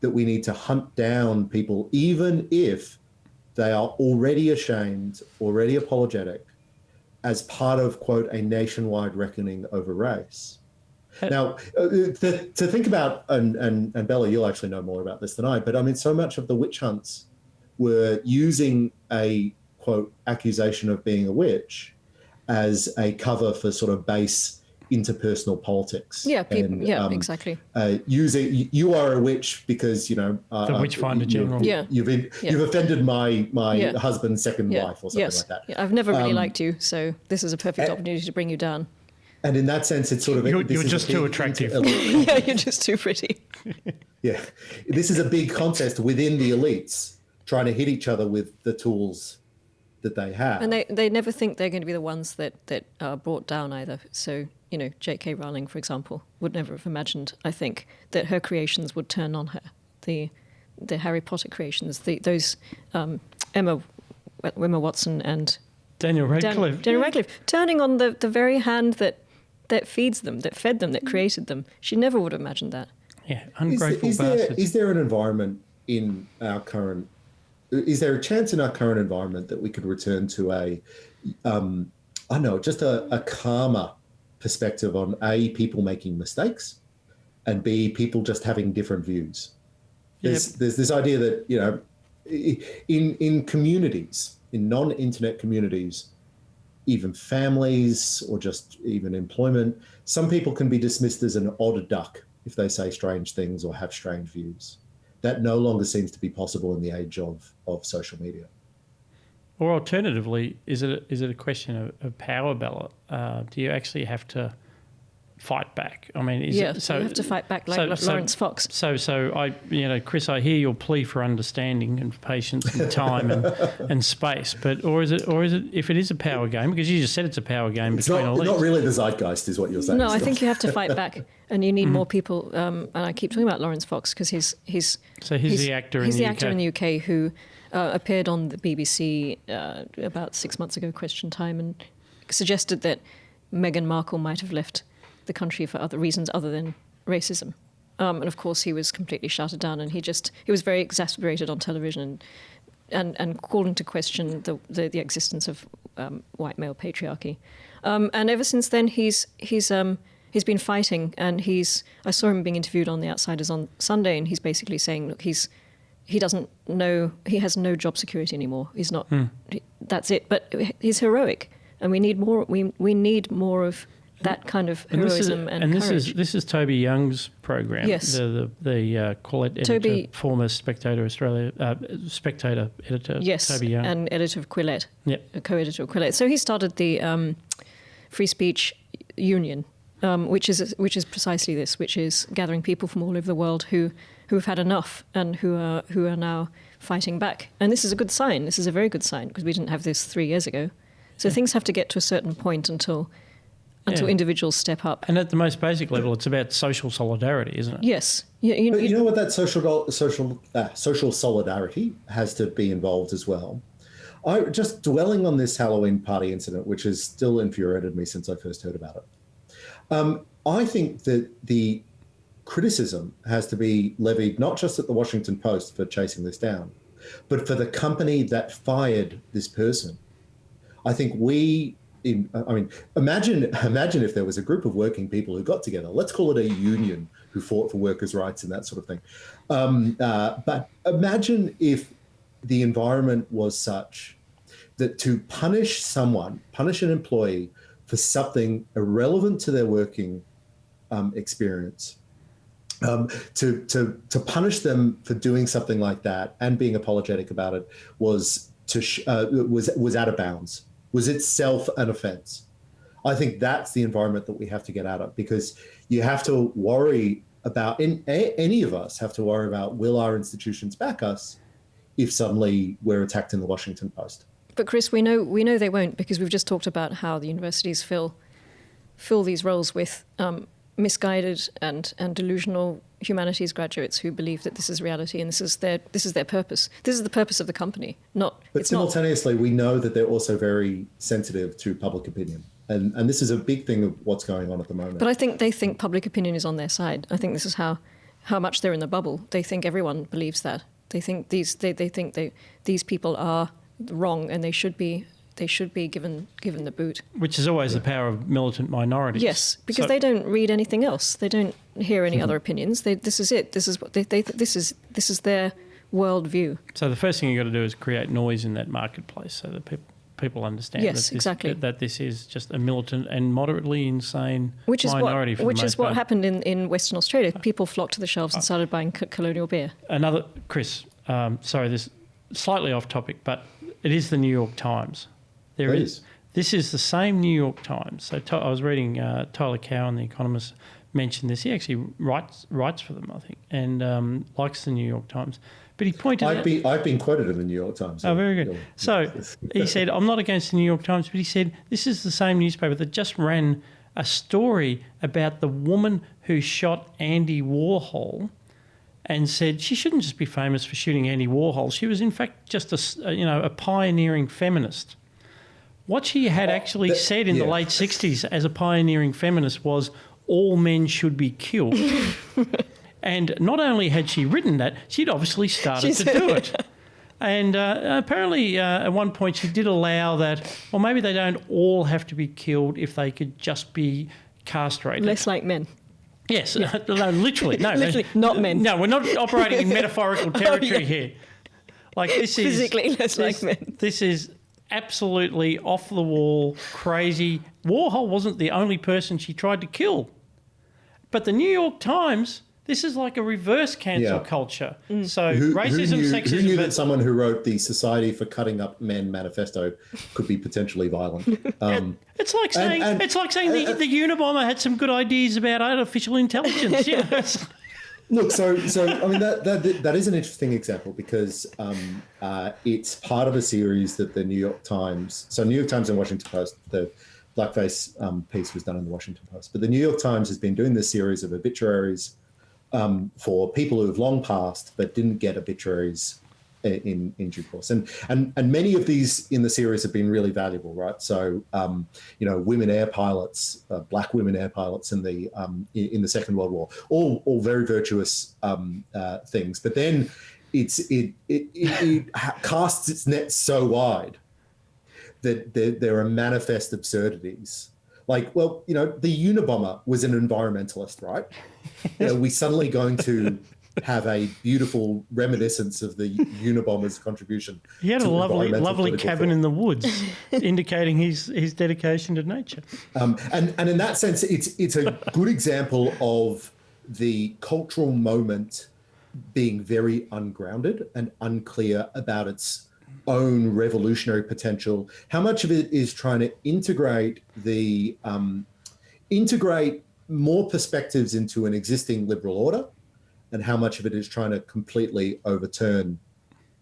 S2: that we need to hunt down people, even if they are already ashamed, already apologetic, as part of, quote, a nationwide reckoning over race. Now, to think about, and Bella, you'll actually know more about this than I, but I mean, so much of the witch hunts were using a, quote, accusation of being a witch as a cover for sort of base interpersonal politics.
S3: Exactly.
S2: Using, you are a witch because,
S1: the Witchfinder General.
S2: You've offended my husband's second wife or something like that.
S3: Yeah, I've never really liked you, so this is a perfect opportunity to bring you down.
S2: And in that sense, it's sort of...
S1: You're just too attractive.
S3: Yeah, you're just too pretty.
S2: Yeah. This is a big contest within the elites trying to hit each other with the tools that they have.
S3: And they never think they're going to be the ones that are brought down either. So, J.K. Rowling, for example, would never have imagined, I think, that her creations would turn on her. The Harry Potter creations, those Emma Watson and...
S1: Daniel Radcliffe.
S3: Daniel Radcliffe, turning on the very hand that feeds them, that fed them, that created them. She never would have imagined that.
S1: Yeah, ungrateful bastards.
S2: Is there an environment in our current... Is there a chance in our current environment that we could return to just a calmer perspective on A, people making mistakes, and B, people just having different views? There's this idea that, you know, in communities, in non-internet communities, even families or just even employment, some people can be dismissed as an odd duck if they say strange things or have strange views. That no longer seems to be possible in the age of social media.
S1: Or alternatively, is it a question of power ballot? Do you actually have to fight back? I mean,
S3: you have to fight back like Lawrence Fox.
S1: So Chris, I hear your plea for understanding and patience and time and space, or is it if it is a power game, because you just said it's a power game between elites.
S2: It's not really the zeitgeist, is what you're saying.
S3: No, I think you have to fight back, and you need more people. And I keep talking about Lawrence Fox because he's
S1: the actor.
S3: He's the actor in the UK who appeared on the BBC about 6 months ago, Question Time, and suggested that Meghan Markle might have left the country for other reasons other than racism. And of course he was completely shouted down, and he was very exasperated on television and called into question the existence of white male patriarchy. And ever since then he's been fighting, and I saw him being interviewed on The Outsiders on Sunday, and he's basically saying, look, he doesn't know, he has no job security anymore. He's not, that's it. But he's heroic, and we need more. We need more of that kind of heroism and courage.
S1: This is Toby Young's program.
S3: Yes,
S1: the Quillette editor, former Spectator Australia Spectator editor.
S3: Yes,
S1: Toby Young,
S3: and editor of Quillette.
S1: Yep,
S3: a co-editor of Quillette. So he started the Free Speech Union, which is precisely this, which is gathering people from all over the world who have had enough and who are now fighting back. And this is a good sign. This is a very good sign, because we didn't have this 3 years ago. So things have to get to a certain point until individuals step up.
S1: And at the most basic level, it's about social solidarity, isn't it?
S3: Yes.
S2: But you know what, that social solidarity has to be involved as well. Just dwelling on this Halloween party incident, which has still infuriated me since I first heard about it. I think that the criticism has to be levied not just at the Washington Post for chasing this down, but for the company that fired this person. I think imagine if there was a group of working people who got together, let's call it a union, who fought for workers' rights and that sort of thing. But imagine if the environment was such that to punish an employee for something irrelevant to their working experience, to punish them for doing something like that and being apologetic about it was out of bounds, was itself an offence. I think that's the environment that we have to get out of, because you have to worry about, any of us have to worry about, will our institutions back us if suddenly we're attacked in the Washington Post?
S3: But Chris, we know they won't, because we've just talked about how the universities fill these roles with misguided and delusional humanities graduates who believe that this is reality and this is their purpose. This is the purpose of the company. But
S2: simultaneously, we know that they're also very sensitive to public opinion. And this is a big thing of what's going on at the moment.
S3: But I think they think public opinion is on their side. I think this is how much they're in the bubble. They think everyone believes that. They think these people are wrong and they should be given the boot.
S1: Which is always the power of militant minorities.
S3: Yes, because they don't read anything else. They don't hear any other opinions. This is it. This is what this is their worldview.
S1: So the first thing you've got to do is create noise in that marketplace so that people understand that this is just a militant and moderately insane minority.
S3: Which is what happened in Western Australia. People flocked to the shelves and started buying colonial beer.
S1: Chris, sorry, this is slightly off topic, but it is the New York Times. This is the same New York Times. So I was reading Tyler Cowen, the economist, mentioned this. He actually writes for them, I think, and likes the New York Times. But he pointed out...
S2: I've been quoted in the New York Times.
S1: Oh, very good. So he said, I'm not against the New York Times, but he said this is the same newspaper that just ran a story about the woman who shot Andy Warhol and said she shouldn't just be famous for shooting Andy Warhol. She was, in fact, just a pioneering feminist. What she had actually said in the late 60s as a pioneering feminist was all men should be killed. And not only had she written that, she'd obviously started to do it. And apparently at one point she did allow that, well, maybe they don't all have to be killed if they could just be castrated.
S3: Less like men.
S1: Yes, no, literally. No,
S3: Literally, not men.
S1: No, we're not operating in metaphorical territory here. Like this is
S3: Physically less like men.
S1: This is absolutely off the wall, crazy. Warhol wasn't the only person she tried to kill, but the New York Times. This is like a reverse cancel culture. So racism, sexism.
S2: Who knew that someone who wrote the Society for Cutting Up Men manifesto could be potentially violent?
S1: It's like saying the Unabomber had some good ideas about artificial intelligence. You know?
S2: Look, so I mean that is an interesting example because it's part of a series that the New York Times. So New York Times and Washington Post, the blackface piece was done in the Washington Post, but the New York Times has been doing this series of obituaries for people who have long passed but didn't get obituaries in due course, and many of these in the series have been really valuable, right? So women air pilots, black women air pilots in the Second World War, all very virtuous things. But then it casts its net so wide that there are manifest absurdities. Like, well, the Unabomber was an environmentalist, right? We suddenly going to have a beautiful reminiscence of the Unabomber's contribution.
S1: He had a lovely cabin in the woods, indicating his dedication to nature.
S2: And in that sense, it's a good example of the cultural moment being very ungrounded and unclear about its own revolutionary potential. How much of it is trying to integrate more perspectives into an existing liberal order, and how much of it is trying to completely overturn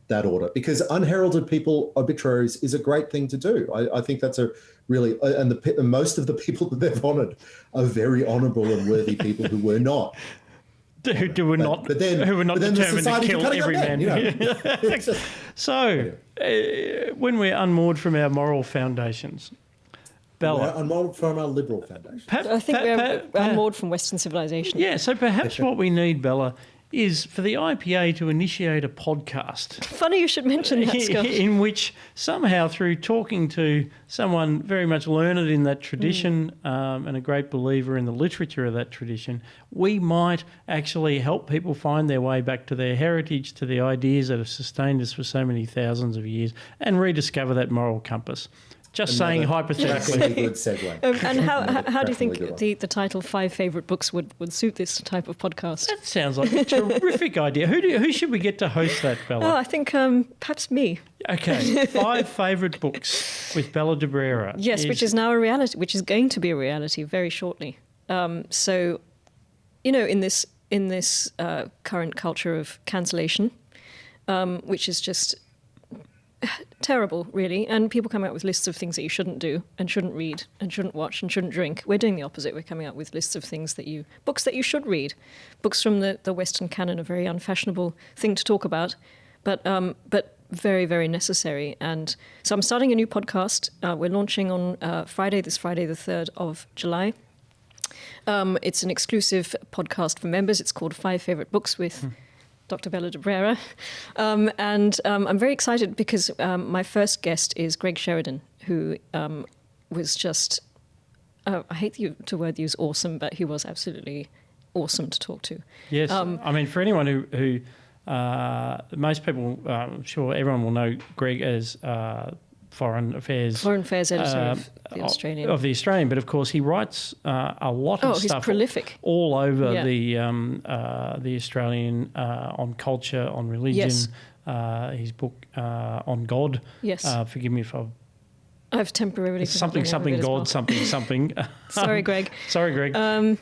S2: that order? Because unheralded people obituaries is a great thing to do. I think that's a really, and most of the people that they've honoured are very honourable and worthy people who were not.
S1: Who were not determined to kill every man. So, when we're unmoored from our moral foundations, Bella.
S2: We're unmoored from our liberal foundations.
S3: I think we're unmoored from Western civilization.
S1: Yeah, so perhaps what we need, Bella, is for the IPA to initiate a podcast.
S3: Funny you should mention that, Scott.
S1: In which somehow, through talking to someone very much learned in that tradition and a great believer in the literature of that tradition, we might actually help people find their way back to their heritage, to the ideas that have sustained us for so many thousands of years, and rediscover that moral compass. Just saying hypothetically.
S2: That's a good segue.
S3: And how do you think the title 5 Favourite Books would suit this type of podcast?
S1: That sounds like a terrific idea. Who should we get to host that, Bella?
S3: Oh, I think perhaps me.
S1: Okay, 5 favourite books with Bella de Brera.
S3: Yes, which is now a reality, which is going to be a reality very shortly. So, in this current culture of cancellation, which is just terrible, really, and people come out with lists of things that you shouldn't do and shouldn't read and shouldn't watch and shouldn't drink. We're doing the opposite. We're coming out with lists of things books that you should read. Books from the Western canon, a very unfashionable thing to talk about, but very, very necessary. And so I'm starting a new podcast. We're launching on Friday the 3rd of July. It's an exclusive podcast for members. It's called 5 Favourite Books with Dr. Bella de Brera. And I'm very excited because my first guest is Greg Sheridan, who was just, I hate to word use awesome, but he was absolutely awesome to talk to.
S1: Yes. I mean, for anyone who most people, I'm sure everyone will know Greg as Foreign Affairs
S3: editor of the Australian.
S1: But of course he writes a lot of stuff.
S3: He's prolific.
S1: All over the Australian on culture, on religion.
S3: Yes.
S1: His book on God.
S3: Yes.
S1: Forgive me if
S3: I've temporarily
S1: something God well. something.
S3: Sorry, Greg.
S1: Sorry, Greg.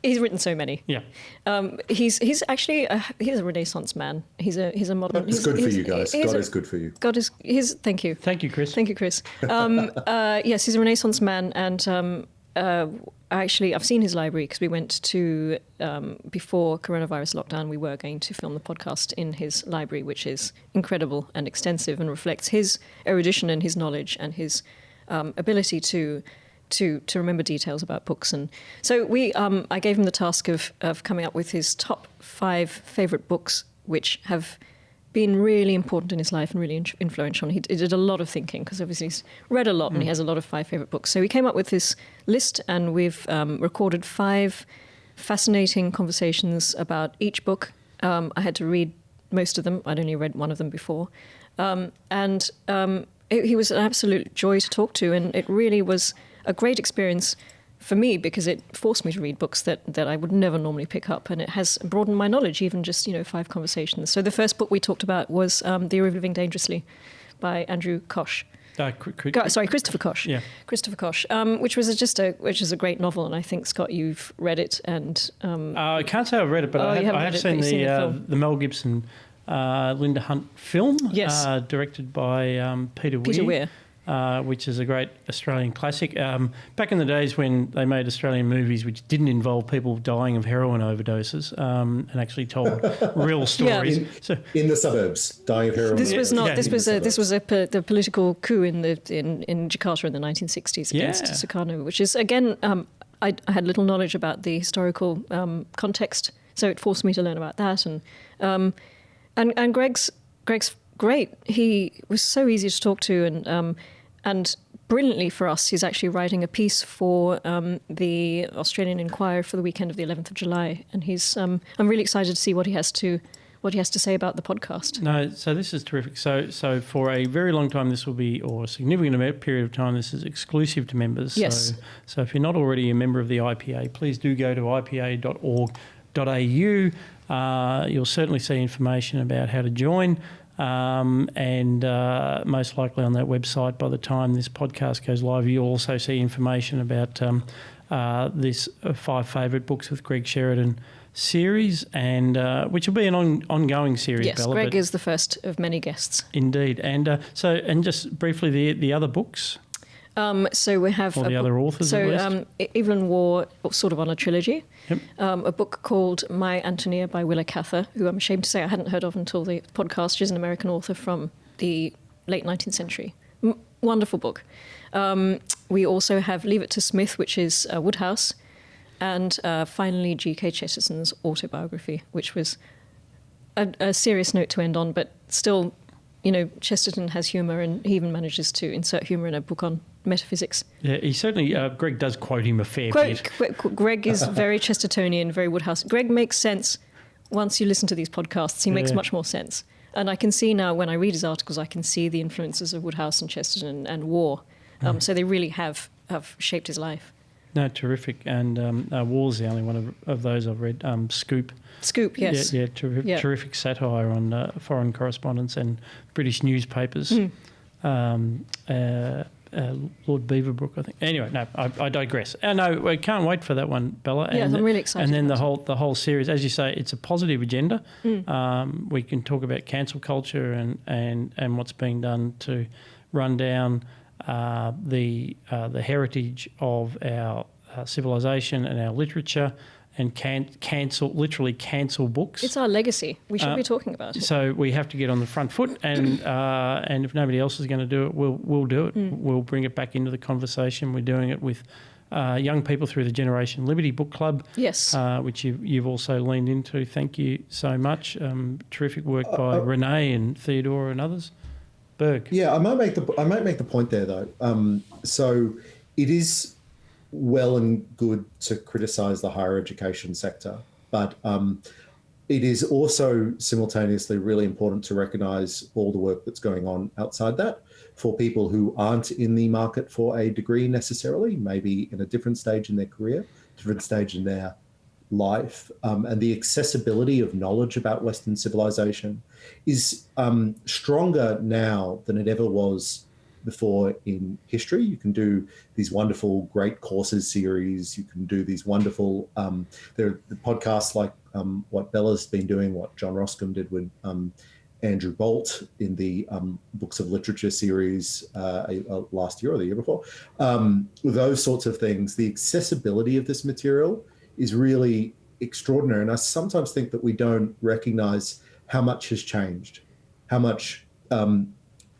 S3: He's written so many.
S1: Yeah.
S3: He's actually he's a Renaissance man. He's a modern.
S2: It's good for you guys. God is good for you.
S3: God is. Thank you.
S1: Thank you, Chris.
S3: Thank you, Chris. Yes, he's a Renaissance man, and actually I've seen his library because we went to before coronavirus lockdown. We were going to film the podcast in his library, which is incredible and extensive and reflects his erudition and his knowledge and his ability to remember details about books. And so I gave him the task of coming up with his top 5 favourite books which have been really important in his life and really influential. And he did a lot of thinking because obviously he's read a lot and he has a lot of 5 favourite books. So we came up with this list and we've recorded 5 fascinating conversations about each book. I had to read most of them. I'd only read one of them before. He was an absolute joy to talk to, and it really was a great experience for me because it forced me to read books that I would never normally pick up, and it has broadened my knowledge, even just 5 conversations. So the first book we talked about was The Theory of Living Dangerously by Andrew Koch. Christopher Koch.
S1: Yeah.
S3: Christopher Koch, which is a great novel, and I think, Scott, you've read it. And
S1: I can't say I've read it, but I have seen the Mel Gibson, Linda Hunt film,
S3: yes.
S1: Directed by Peter Weir. Which is a great Australian classic. Back in the days when they made Australian movies which didn't involve people dying of heroin overdoses and actually told real stories.
S2: In the suburbs, dying of heroin.
S3: This was not. This was the political coup in Jakarta in the 1960s against Sukarno, which is again. I had little knowledge about the historical context, so it forced me to learn about that. And Greg's great. He was so easy to talk to, and brilliantly for us, he's actually writing a piece for the Australian Inquirer for the weekend of the 11th of July, and I'm really excited to see what he has to say about the podcast.
S1: No, so this is terrific. So for a very long time, this will be, or a significant period of time, this is exclusive to members.
S3: Yes.
S1: So if you're not already a member of the IPA, please do go to ipa.org.au. You'll certainly see information about how to join. And most likely on that website, by the time this podcast goes live, you'll also see information about this 5 Favourite Books with Greg Sheridan series, and which will be an ongoing series.
S3: Yes,
S1: Bella,
S3: Greg is the first of many guests.
S1: Indeed, and just briefly the other books.
S3: So we have
S1: the other authors.
S3: So Evelyn Waugh, sort of on a trilogy.
S1: Yep.
S3: A book called My Antonia by Willa Cather, who I'm ashamed to say I hadn't heard of until the podcast. She's an American author from the late 19th century. Wonderful book. We also have Leave It to Smith, which is Woodhouse, and finally G.K. Chesterton's autobiography, which was a serious note to end on, but still, Chesterton has humour, and he even manages to insert humour in a book on metaphysics.
S1: Yeah, he certainly, Greg does quote him a fair bit.
S3: Greg is very Chestertonian, very Woodhouse. Greg makes sense once you listen to these podcasts. He makes much more sense. And I can see now, when I read his articles, I can see the influences of Woodhouse and Chesterton and Waugh. So they really have shaped his life.
S1: No, terrific. And Waugh's the only one of those I've read. Scoop,
S3: yes.
S1: Yeah, terrific satire on foreign correspondence and British newspapers. Lord Beaverbrook, I think. Anyway, no, I digress. No, I can't wait for that one, Bella.
S3: Yeah, I'm really excited.
S1: And then the whole series, as you say, it's a positive agenda. We can talk about cancel culture and what's being done to run down the heritage of our civilization and our literature, and literally cancel books.
S3: It's our legacy. We should be talking about it.
S1: So we have to get on the front foot, and if nobody else is going to do it, we'll do it. We'll bring it back into the conversation. We're doing it with young people through the Generation Liberty Book Club,
S3: yes,
S1: which you've also leaned into. Thank you so much. Terrific work by Renee and Theodora and others. Berg.
S2: Yeah, I might make the point there though. So it is well and good to criticise the higher education sector, but it is also simultaneously really important to recognise all the work that's going on outside that for people who aren't in the market for a degree necessarily, maybe in a different stage in their career, different stage in their life, and the accessibility of knowledge about Western civilization is stronger now than it ever was before in history. You can do these wonderful great courses series. You can do these wonderful there are the podcasts like what Bella's been doing, what John Roscombe did with Andrew Bolt in the Books of Literature series last year or the year before. Those sorts of things. The accessibility of this material is really extraordinary, and I sometimes think that we don't recognize how much has changed, how much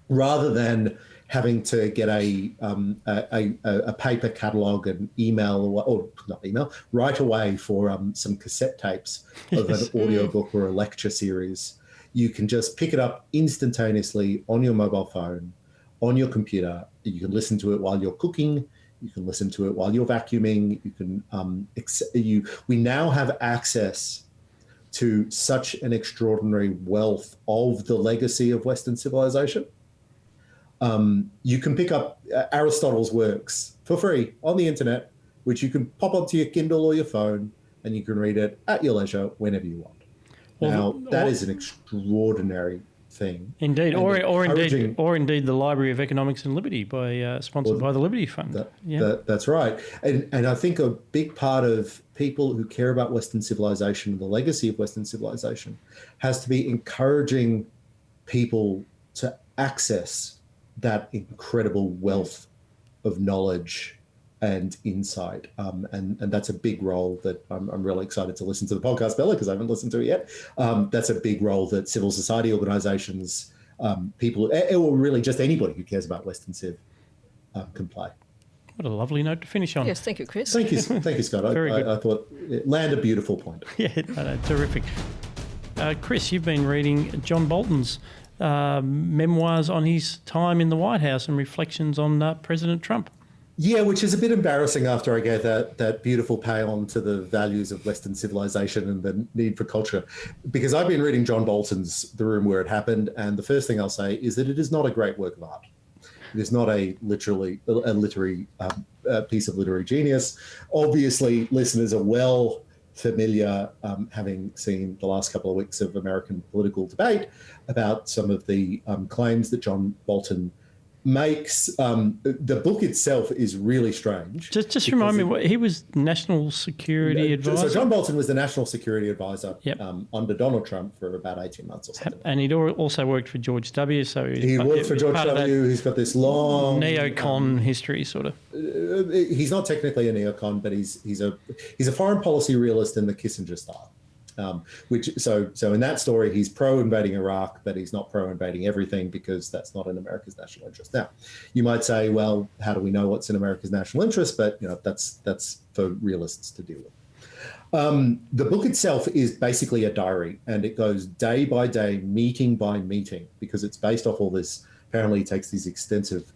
S2: rather than having to get a paper catalogue and email or not email right away for some cassette tapes of an audiobook or a lecture series. You can just pick it up instantaneously on your mobile phone, on your computer. You can listen to it while you're cooking. You can listen to it while you're vacuuming. You can we now have access to such an extraordinary wealth of the legacy of Western civilization. You can pick up Aristotle's works for free on the internet, which you can pop onto your Kindle or your phone, and you can read it at your leisure whenever you want. Now, that is an extraordinary thing.
S1: Indeed, or indeed the Library of Economics and Liberty, sponsored by the Liberty Fund.
S2: That's right. And I think a big part of people who care about Western civilization and the legacy of Western civilization has to be encouraging people to access that incredible wealth of knowledge and insight. And that's a big role that I'm really excited to listen to the podcast, Bella, because I haven't listened to it yet. That's a big role that civil society organizations, people, or really just anybody who cares about Western Civ can play.
S1: What a lovely note to finish on.
S3: Yes, thank you, Chris.
S2: Thank you, Scott. I thought it landed a beautiful point.
S1: Yeah, terrific. Chris, you've been reading John Bolton's memoirs on his time in the White House and reflections on President Trump.
S2: Yeah, which is a bit embarrassing after I gave that beautiful paean to the values of Western civilization and the need for culture, because I've been reading John Bolton's The Room Where It Happened, and the first thing I'll say is that it is not a great work of art. It is not a literary piece of literary genius. Obviously, listeners are well familiar, having seen the last couple of weeks of American political debate, about some of the claims that John Bolton makes. The book itself is really strange.
S1: Just remind me, he was National Security Advisor?
S2: So John Bolton was the National Security Advisor
S1: yep.
S2: Under Donald Trump for about 18 months or something.
S1: And he'd also worked for George W. So
S2: he worked for George W. He's got this long
S1: neocon history, sort of.
S2: He's not technically a neocon, but he's a foreign policy realist in the Kissinger style. So in that story, he's pro-invading Iraq, but he's not pro-invading everything, because that's not in America's national interest. Now, you might say, well, how do we know what's in America's national interest? But that's for realists to deal with. The book itself is basically a diary, and it goes day by day, meeting by meeting, because it's based off all this. Apparently, he takes these extensive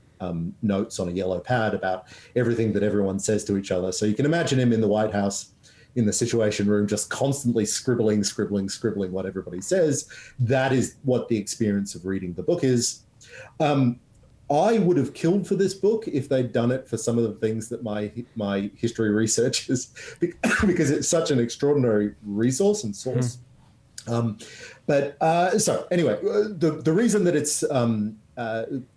S2: notes on a yellow pad about everything that everyone says to each other. So you can imagine him in the White House, in the Situation Room, just constantly scribbling what everybody says. That is what the experience of reading the book is. I would have killed for this book if they'd done it for some of the things that my history research is, because it's such an extraordinary resource and source. So anyway, the reason that it's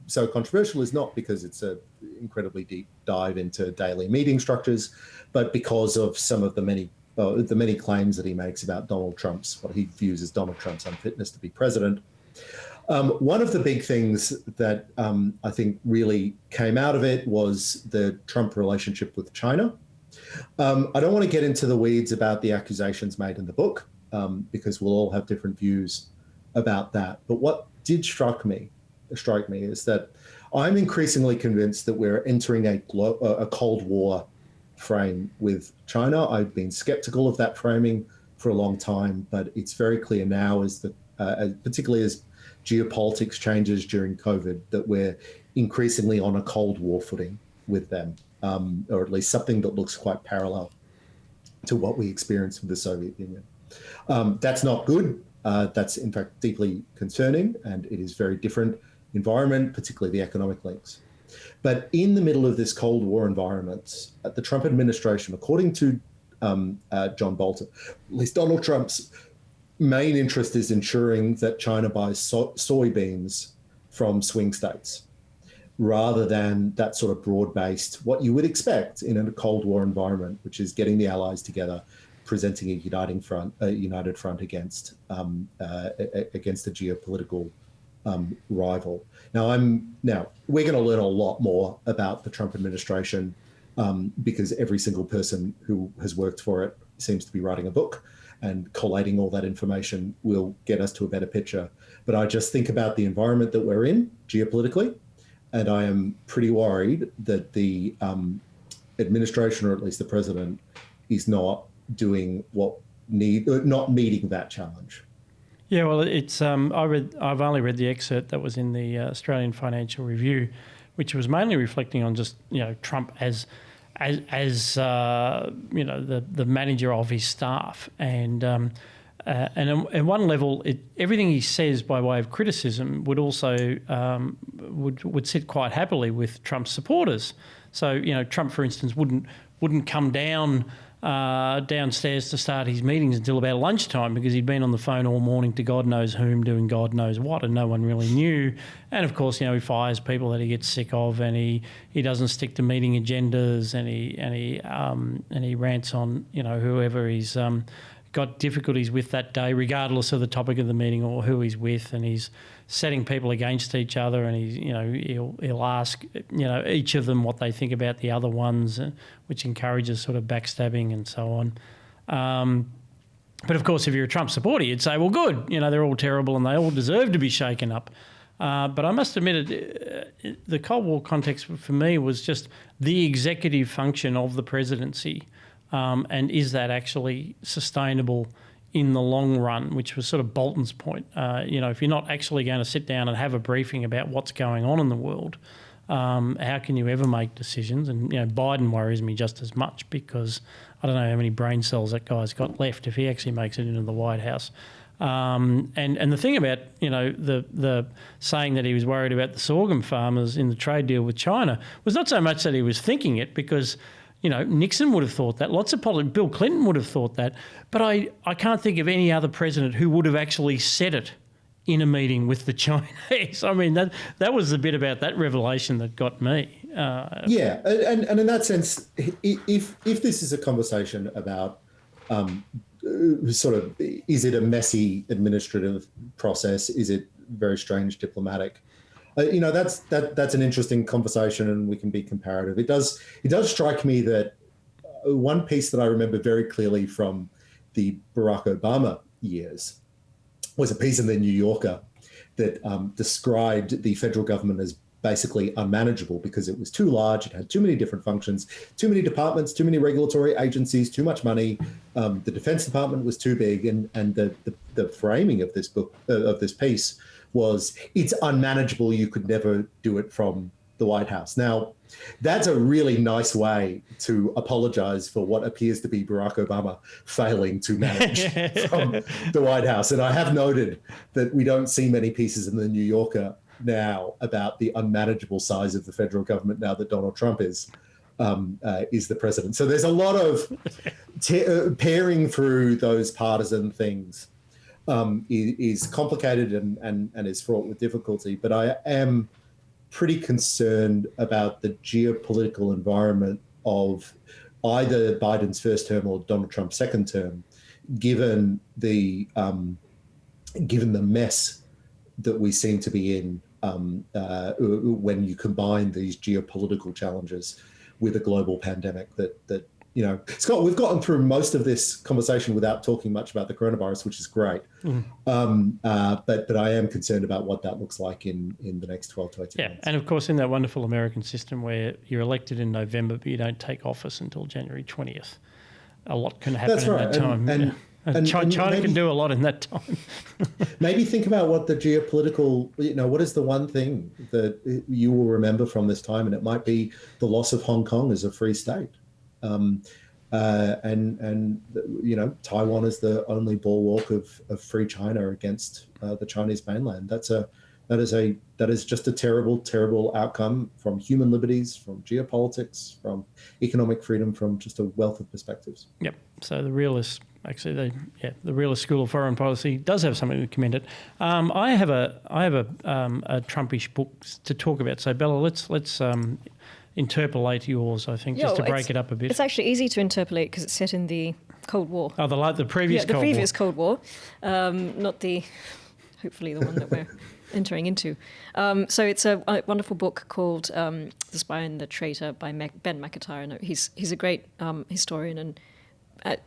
S2: so controversial is not because it's an incredibly deep dive into daily meeting structures, but because of some of the many claims that he makes about what he views as Donald Trump's unfitness to be president. One of the big things that I think really came out of it was the Trump relationship with China. I don't want to get into the weeds about the accusations made in the book, because we'll all have different views about that. But what did strike me is that I'm increasingly convinced that we're entering a Cold War frame with China. I've been skeptical of that framing for a long time, but it's very clear now, particularly as geopolitics changes during COVID, that we're increasingly on a Cold War footing with them, or at least something that looks quite parallel to what we experienced with the Soviet Union. That's not good. That's in fact deeply concerning, and it is very different environment, particularly the economic links. But in the middle of this Cold War environment, the Trump administration, according to John Bolton, at least Donald Trump's main interest is ensuring that China buys soybeans from swing states, rather than that sort of broad-based, what you would expect in a Cold War environment, which is getting the allies together, presenting a united front against a geopolitical rival. Now we're going to learn a lot more about the Trump administration, because every single person who has worked for it seems to be writing a book, and collating all that information will get us to a better picture. But I just think about the environment that we're in geopolitically, and I am pretty worried that the administration, or at least the president, is not doing not meeting that challenge.
S1: Yeah, well, it's I've only read the excerpt that was in the Australian Financial Review, which was mainly reflecting on just Trump as the manager of his staff, and at one level, everything he says by way of criticism would also would sit quite happily with Trump's supporters. So Trump, for instance, wouldn't come downstairs to start his meetings until about lunchtime because he'd been on the phone all morning to God knows whom doing God knows what, and no one really knew. And of course, he fires people that he gets sick of, and he doesn't stick to meeting agendas, and he rants on whoever he's got difficulties with that day, regardless of the topic of the meeting or who he's with, and he's setting people against each other, and he'll ask each of them what they think about the other ones, which encourages sort of backstabbing and so on. But of course, if you're a Trump supporter, you'd say, well, good, they're all terrible and they all deserve to be shaken up. But I must admit, the Cold War context for me was just the executive function of the presidency. And is that actually sustainable in the long run, which was sort of Bolton's point. If you're not actually going to sit down and have a briefing about what's going on in the world, how can you ever make decisions? And, Biden worries me just as much because I don't know how many brain cells that guy's got left if he actually makes it into the White House. And the thing about, the saying that he was worried about the sorghum farmers in the trade deal with China was not so much that he was thinking it, because Nixon would have thought that. Lots of politics. Bill Clinton would have thought that. But I can't think of any other president who would have actually said it in a meeting with the Chinese. I mean, that was the bit about that revelation that got me.
S2: Yeah, and in that sense, if this is a conversation about sort of, is it a messy administrative process? Is it very strange diplomatic? That's an interesting conversation, and we can be comparative. It does strike me that one piece that I remember very clearly from the Barack Obama years was a piece in the New Yorker that described the federal government as basically unmanageable because it was too large, it had too many different functions, too many departments, too many regulatory agencies, too much money. The Defense Department was too big, and the framing of this book of this piece was, it's unmanageable. You could never do it from the White House. Now, that's a really nice way to apologize for what appears to be Barack Obama failing to manage from the White House. And I have noted that we don't see many pieces in the New Yorker now about the unmanageable size of the federal government now that Donald Trump is the president. So there's a lot of pairing through those partisan things. Is complicated and is fraught with difficulty. But I am pretty concerned about the geopolitical environment of either Biden's first term or Donald Trump's second term, given the mess that we seem to be in when you combine these geopolitical challenges with a global pandemic that Scott, we've gotten through most of this conversation without talking much about the coronavirus, which is great. But I am concerned about what that looks like in the next 12 to 18 months. And
S1: of course, in that wonderful American system where you're elected in November, but you don't take office until January 20th, a lot can happen in that time. And China maybe, can do a lot in that time.
S2: Maybe think about what the geopolitical, what is the one thing that you will remember from this time? And it might be the loss of Hong Kong as a free state. Taiwan is the only bulwark of free China against the Chinese mainland. That is just a terrible, terrible outcome from human liberties, from geopolitics, from economic freedom, from just a wealth of perspectives.
S1: Yep. So the realist, actually, the realist school of foreign policy does have something to commend it. I have a Trumpish book to talk about. So Bella, let's interpolate yours, I think, just to break it up a bit.
S3: It's actually easy to interpolate because it's set in the Cold War.
S1: Oh, the previous Cold War.
S3: The previous Cold War, not hopefully the one that we're entering into. So it's a wonderful book called The Spy and the Traitor by Ben Macintyre. And he's a great historian, and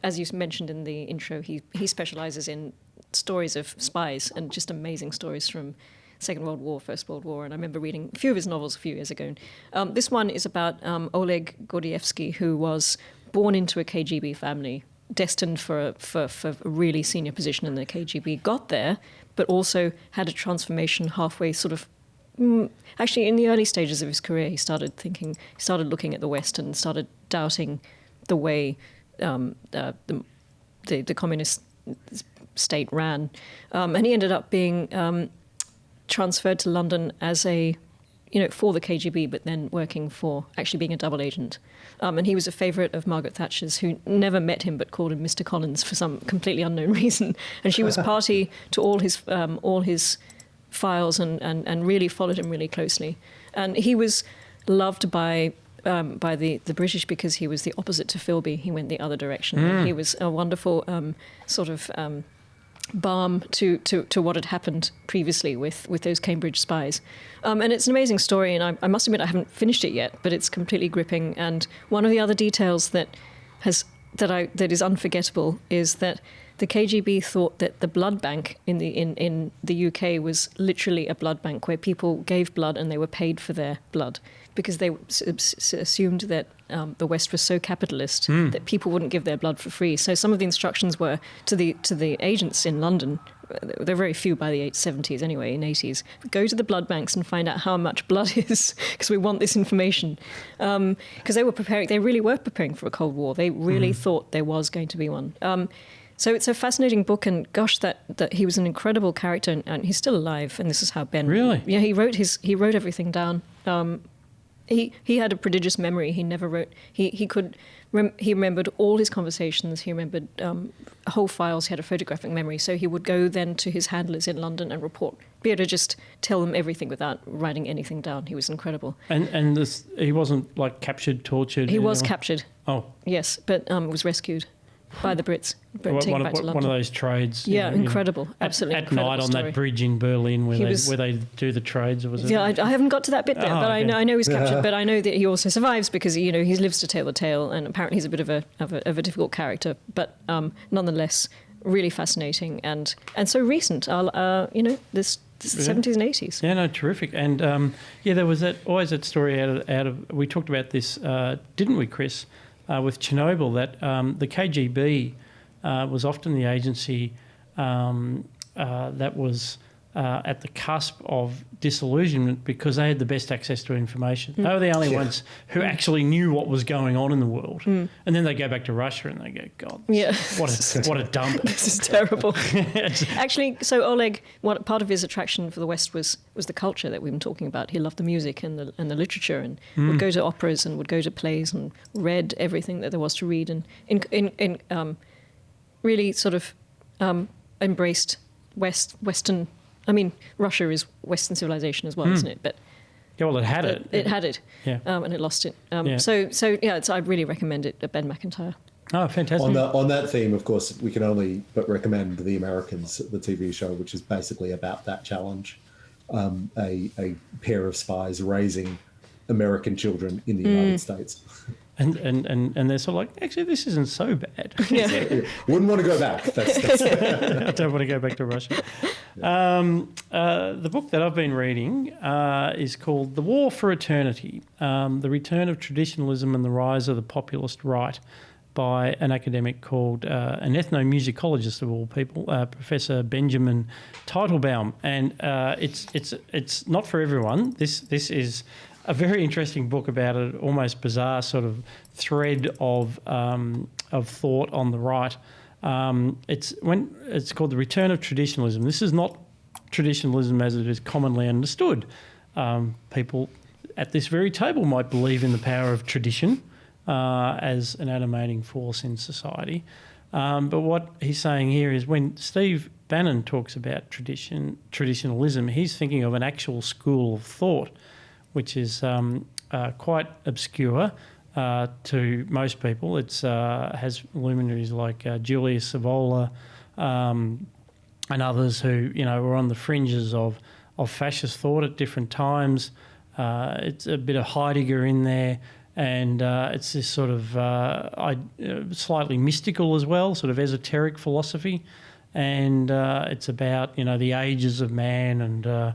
S3: as you mentioned in the intro, he specialises in stories of spies and just amazing stories from Second World War, First World War, and I remember reading a few of his novels a few years ago. This one is about Oleg Gordievsky, who was born into a KGB family, destined for a really senior position in the KGB, got there, but also had a transformation halfway sort of Actually, in the early stages of his career, he started looking at the West and started doubting the way the communist state ran, and he ended up being transferred to London as for the KGB, but then actually being a double agent. And he was a favourite of Margaret Thatcher's, who never met him but called him Mr. Collins for some completely unknown reason. And she was party to all his files and really followed him really closely. And he was loved by the British because he was the opposite to Philby. He went the other direction. He was a wonderful balm to what had happened previously with those Cambridge spies. And it's an amazing story, and I must admit I haven't finished it yet, but it's completely gripping. And one of the other details that is unforgettable is that the KGB thought that the blood bank in the UK was literally a blood bank where people gave blood and they were paid for their blood, because they assumed that the West was so capitalist that people wouldn't give their blood for free. So some of the instructions were to the agents in London. There are very few by the 70s anyway, in 80s. Go to the blood banks and find out how much blood is, because we want this information. Because they really were preparing for a Cold War. They really thought there was going to be one. So it's a fascinating book, and gosh, that he was an incredible character, and he's still alive. And this is how Ben.
S1: Really?
S3: Yeah, he wrote everything down. He had a prodigious memory. He never wrote. He remembered all his conversations. He remembered whole files. He had a photographic memory. So he would go then to his handlers in London and be able to just tell them everything without writing anything down. He was incredible.
S1: And he wasn't like captured, tortured.
S3: He was captured.
S1: Oh,
S3: yes, but was rescued by the Brits. Taken back to London.
S1: One of those trades.
S3: Yeah, incredible. Absolutely
S1: at
S3: incredible
S1: night on
S3: story.
S1: that bridge in Berlin where they do the trades, or was it?
S3: Yeah, I haven't got to that bit there, but
S1: okay.
S3: I know he's captured. But I know that he also survives because he lives to tell the tale, and apparently he's a bit of a difficult character. But nonetheless, really fascinating and so recent. This 70s and 80s.
S1: Yeah, no, terrific. And there was always that story out of we talked about this, didn't we, Chris? With Chernobyl, that the KGB was often the agency that was at the cusp of disillusionment because they had the best access to information. They were the only ones who actually knew what was going on in the world. And then they go back to Russia and they go, God, what a dump.
S3: This is terrible. Actually, so Oleg, part of his attraction for the West was the culture that we've been talking about. He loved the music and the literature, and would go to operas and would go to plays and read everything that there was to read, and really sort of embraced Western. I mean, Russia is Western civilization as well, isn't it? But
S1: yeah, well, it had it.
S3: It had it,
S1: yeah,
S3: and it lost it. I'd really recommend it. Ben Macintyre.
S1: Oh, fantastic!
S2: On that theme, of course, we can only but recommend The Americans, the TV show, which is basically about that challenge: a pair of spies raising American children in the United States.
S1: And they're sort of like, actually, this isn't so bad.
S2: Yeah. Wouldn't want to go back. That's
S1: I don't want to go back to Russia. The book that I've been reading is called The War for Eternity, The Return of Traditionalism and the Rise of the Populist Right, by an academic called, an ethnomusicologist of all people, Professor Benjamin Teitelbaum. And it's not for everyone. This is a very interesting book about an almost bizarre sort of thread of thought on the right. It's called The Return of Traditionalism. This is not traditionalism as it is commonly understood. People at this very table might believe in the power of tradition as an animating force in society. But what he's saying here is when Steve Bannon talks about traditionalism, he's thinking of an actual school of thought, which is quite obscure to most people. It has luminaries like Julius Evola and others who were on the fringes of fascist thought at different times. It's a bit of Heidegger in there, and it's this sort of slightly mystical as well, sort of esoteric philosophy, and it's about the ages of man, and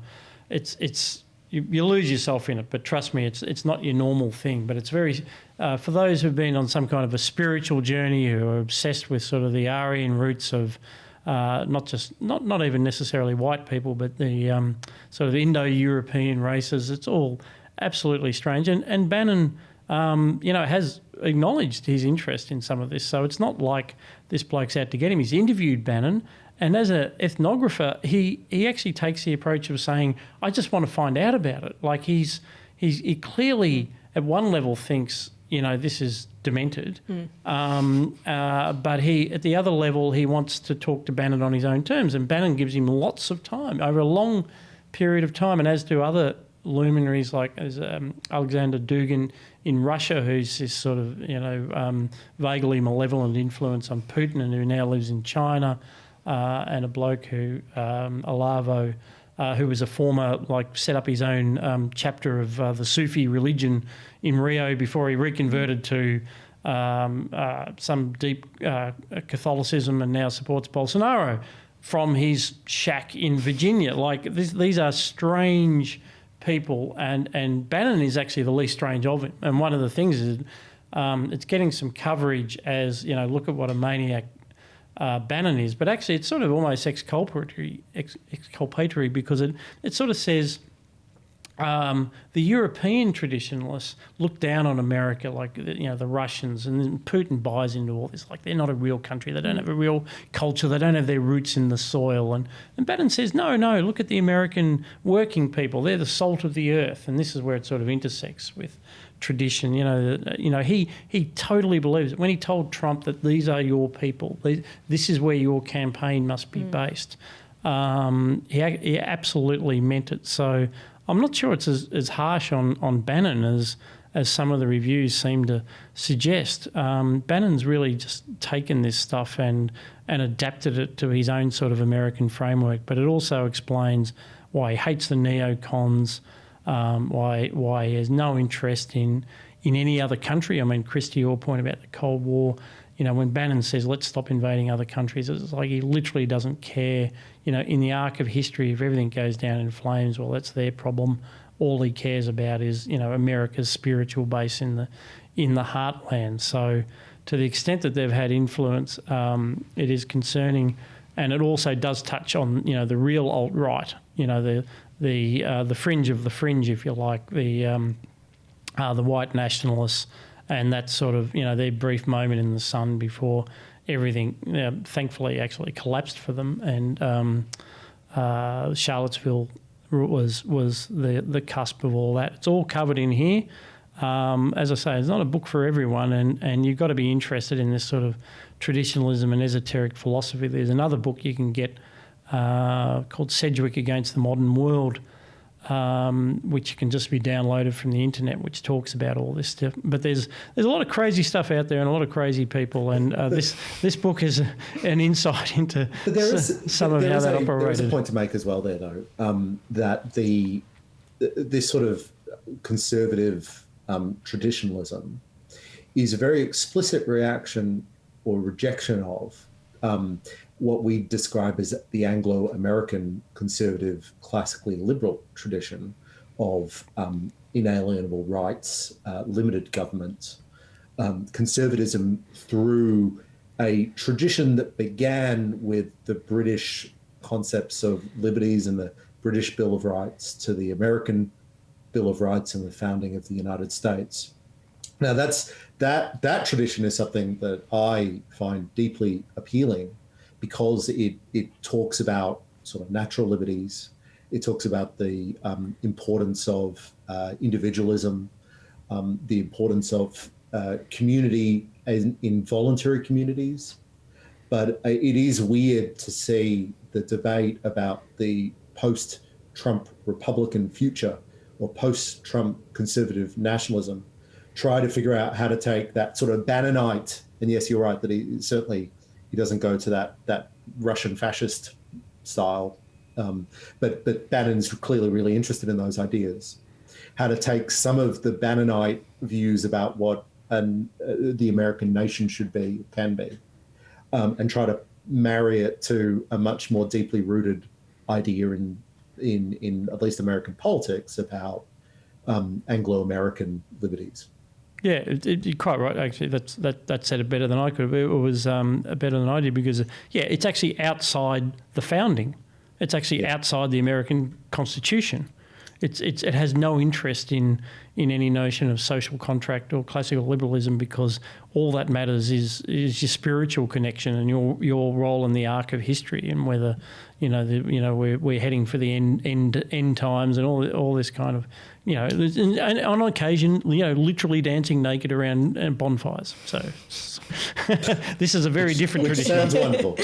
S1: you lose yourself in it, but trust me, it's not your normal thing. But it's very, for those who've been on some kind of a spiritual journey, who are obsessed with sort of the Aryan roots of not even necessarily white people, but the sort of Indo-European races. It's all absolutely strange. And Bannon, has acknowledged his interest in some of this. So it's not like this bloke's out to get him. He's interviewed Bannon, and as an ethnographer, he actually takes the approach of saying, I just want to find out about it. Like he clearly at one level thinks, this is demented, but at the other level, he wants to talk to Bannon on his own terms, and Bannon gives him lots of time over a long period of time, and as do other luminaries like Alexander Dugin in Russia, who's this sort of vaguely malevolent influence on Putin, and who now lives in China, and a bloke who Alavo, who was a former set up his own chapter of the Sufi religion in Rio before he reconverted to some deep Catholicism and now supports Bolsonaro from his shack in Virginia. These are strange people, and Bannon is actually the least strange of it. And one of the things is it's getting some coverage as, look at what a maniac Bannon is, but actually it's sort of almost exculpatory because it sort of says the European traditionalists look down on America, the Russians, and then Putin buys into all this. They're not a real country. They don't have a real culture. They don't have their roots in the soil. And Bannon says, no, look at the American working people. They're the salt of the earth. And this is where it sort of intersects with tradition. He totally believes it. When he told Trump that these are your people, this is where your campaign must be based, he absolutely meant it. So I'm not sure it's as harsh on Bannon as some of the reviews seem to suggest. Bannon's really just taken this stuff and adapted it to his own sort of American framework, but it also explains why he hates the neocons, why he has no interest in any other country. I mean, Chris, to your point about the Cold War, when Bannon says, let's stop invading other countries, it's like he literally doesn't care. In the arc of history, if everything goes down in flames, well, that's their problem. All he cares about is, America's spiritual base in the heartland. So to the extent that they've had influence, it is concerning. And it also does touch on, the real alt-right, the fringe of the fringe, if you like, the white nationalists, and that sort of, their brief moment in the sun before everything, thankfully, actually collapsed for them. And Charlottesville was the cusp of all that. It's all covered in here. As I say, it's not a book for everyone, and you've got to be interested in this sort of traditionalism and esoteric philosophy. There's another book you can get called Sedgwick Against the Modern World, which can just be downloaded from the internet, which talks about all this stuff. But there's a lot of crazy stuff out there and a lot of crazy people, and this book is an insight into some of how that operated.
S2: There is a point to make as well there, though, that this sort of conservative traditionalism is a very explicit reaction or rejection of what we describe as the Anglo-American conservative, classically liberal tradition of inalienable rights, limited government, conservatism through a tradition that began with the British concepts of liberties and the British Bill of Rights to the American Bill of Rights and the founding of the United States. Now, that tradition is something that I find deeply appealing, because it talks about sort of natural liberties. It talks about the importance of individualism, the importance of community in voluntary communities. But it is weird to see the debate about the post-Trump Republican future or post-Trump conservative nationalism try to figure out how to take that sort of Bannonite, and yes, you're right that he doesn't go to that Russian fascist style, but Bannon's clearly really interested in those ideas. How to take some of the Bannonite views about what the American nation can be, and try to marry it to a much more deeply rooted idea in at least American politics about Anglo-American liberties.
S1: Yeah, you're quite right. Actually, that said it better than I could have. It was better than I did because, it's actually outside the founding. It's actually outside the American Constitution. It has no interest in any notion of social contract or classical liberalism, because all that matters is your spiritual connection and your role in the arc of history, and whether we're heading for the end times and all this kind of, and on occasion, literally dancing naked around bonfires. So this is a very different
S2: which
S1: tradition.
S2: Sounds wonderful.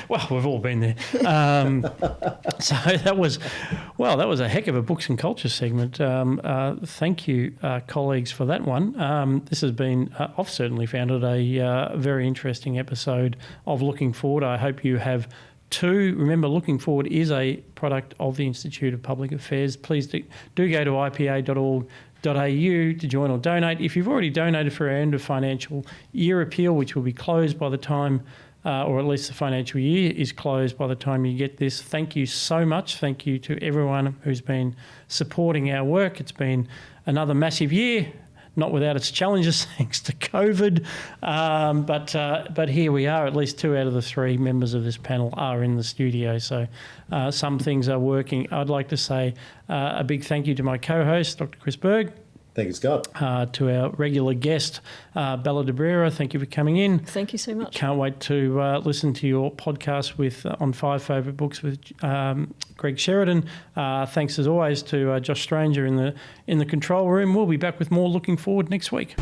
S1: Well, we've all been there. So that was a heck of a books and culture segment. Thank you, colleagues, for that one. This has been, I've certainly found it a very interesting episode of Looking Forward. I hope you have too. Remember, Looking Forward is a product of the Institute of Public Affairs. Please do go to ipa.org.au to join or donate. If you've already donated for our end of financial year appeal, which will be closed by the time, or at least the financial year is closed by the time you get this, thank you so much. Thank you to everyone who's been supporting our work. It's been another massive year, not without its challenges thanks to COVID, but here we are. At least 2 out of the 3 members of this panel are in the studio, so some things are working. I'd like to say a big thank you to my co-host, Dr. Chris Berg.
S2: Thank you, Scott.
S1: To our regular guest, Bella de Brera, thank you for coming in.
S3: Thank you so much.
S1: Can't wait to listen to your podcast on 5 Favourite Books with Greg Sheridan. Thanks as always to Josh Stranger in the control room. We'll be back with more Looking Forward next week.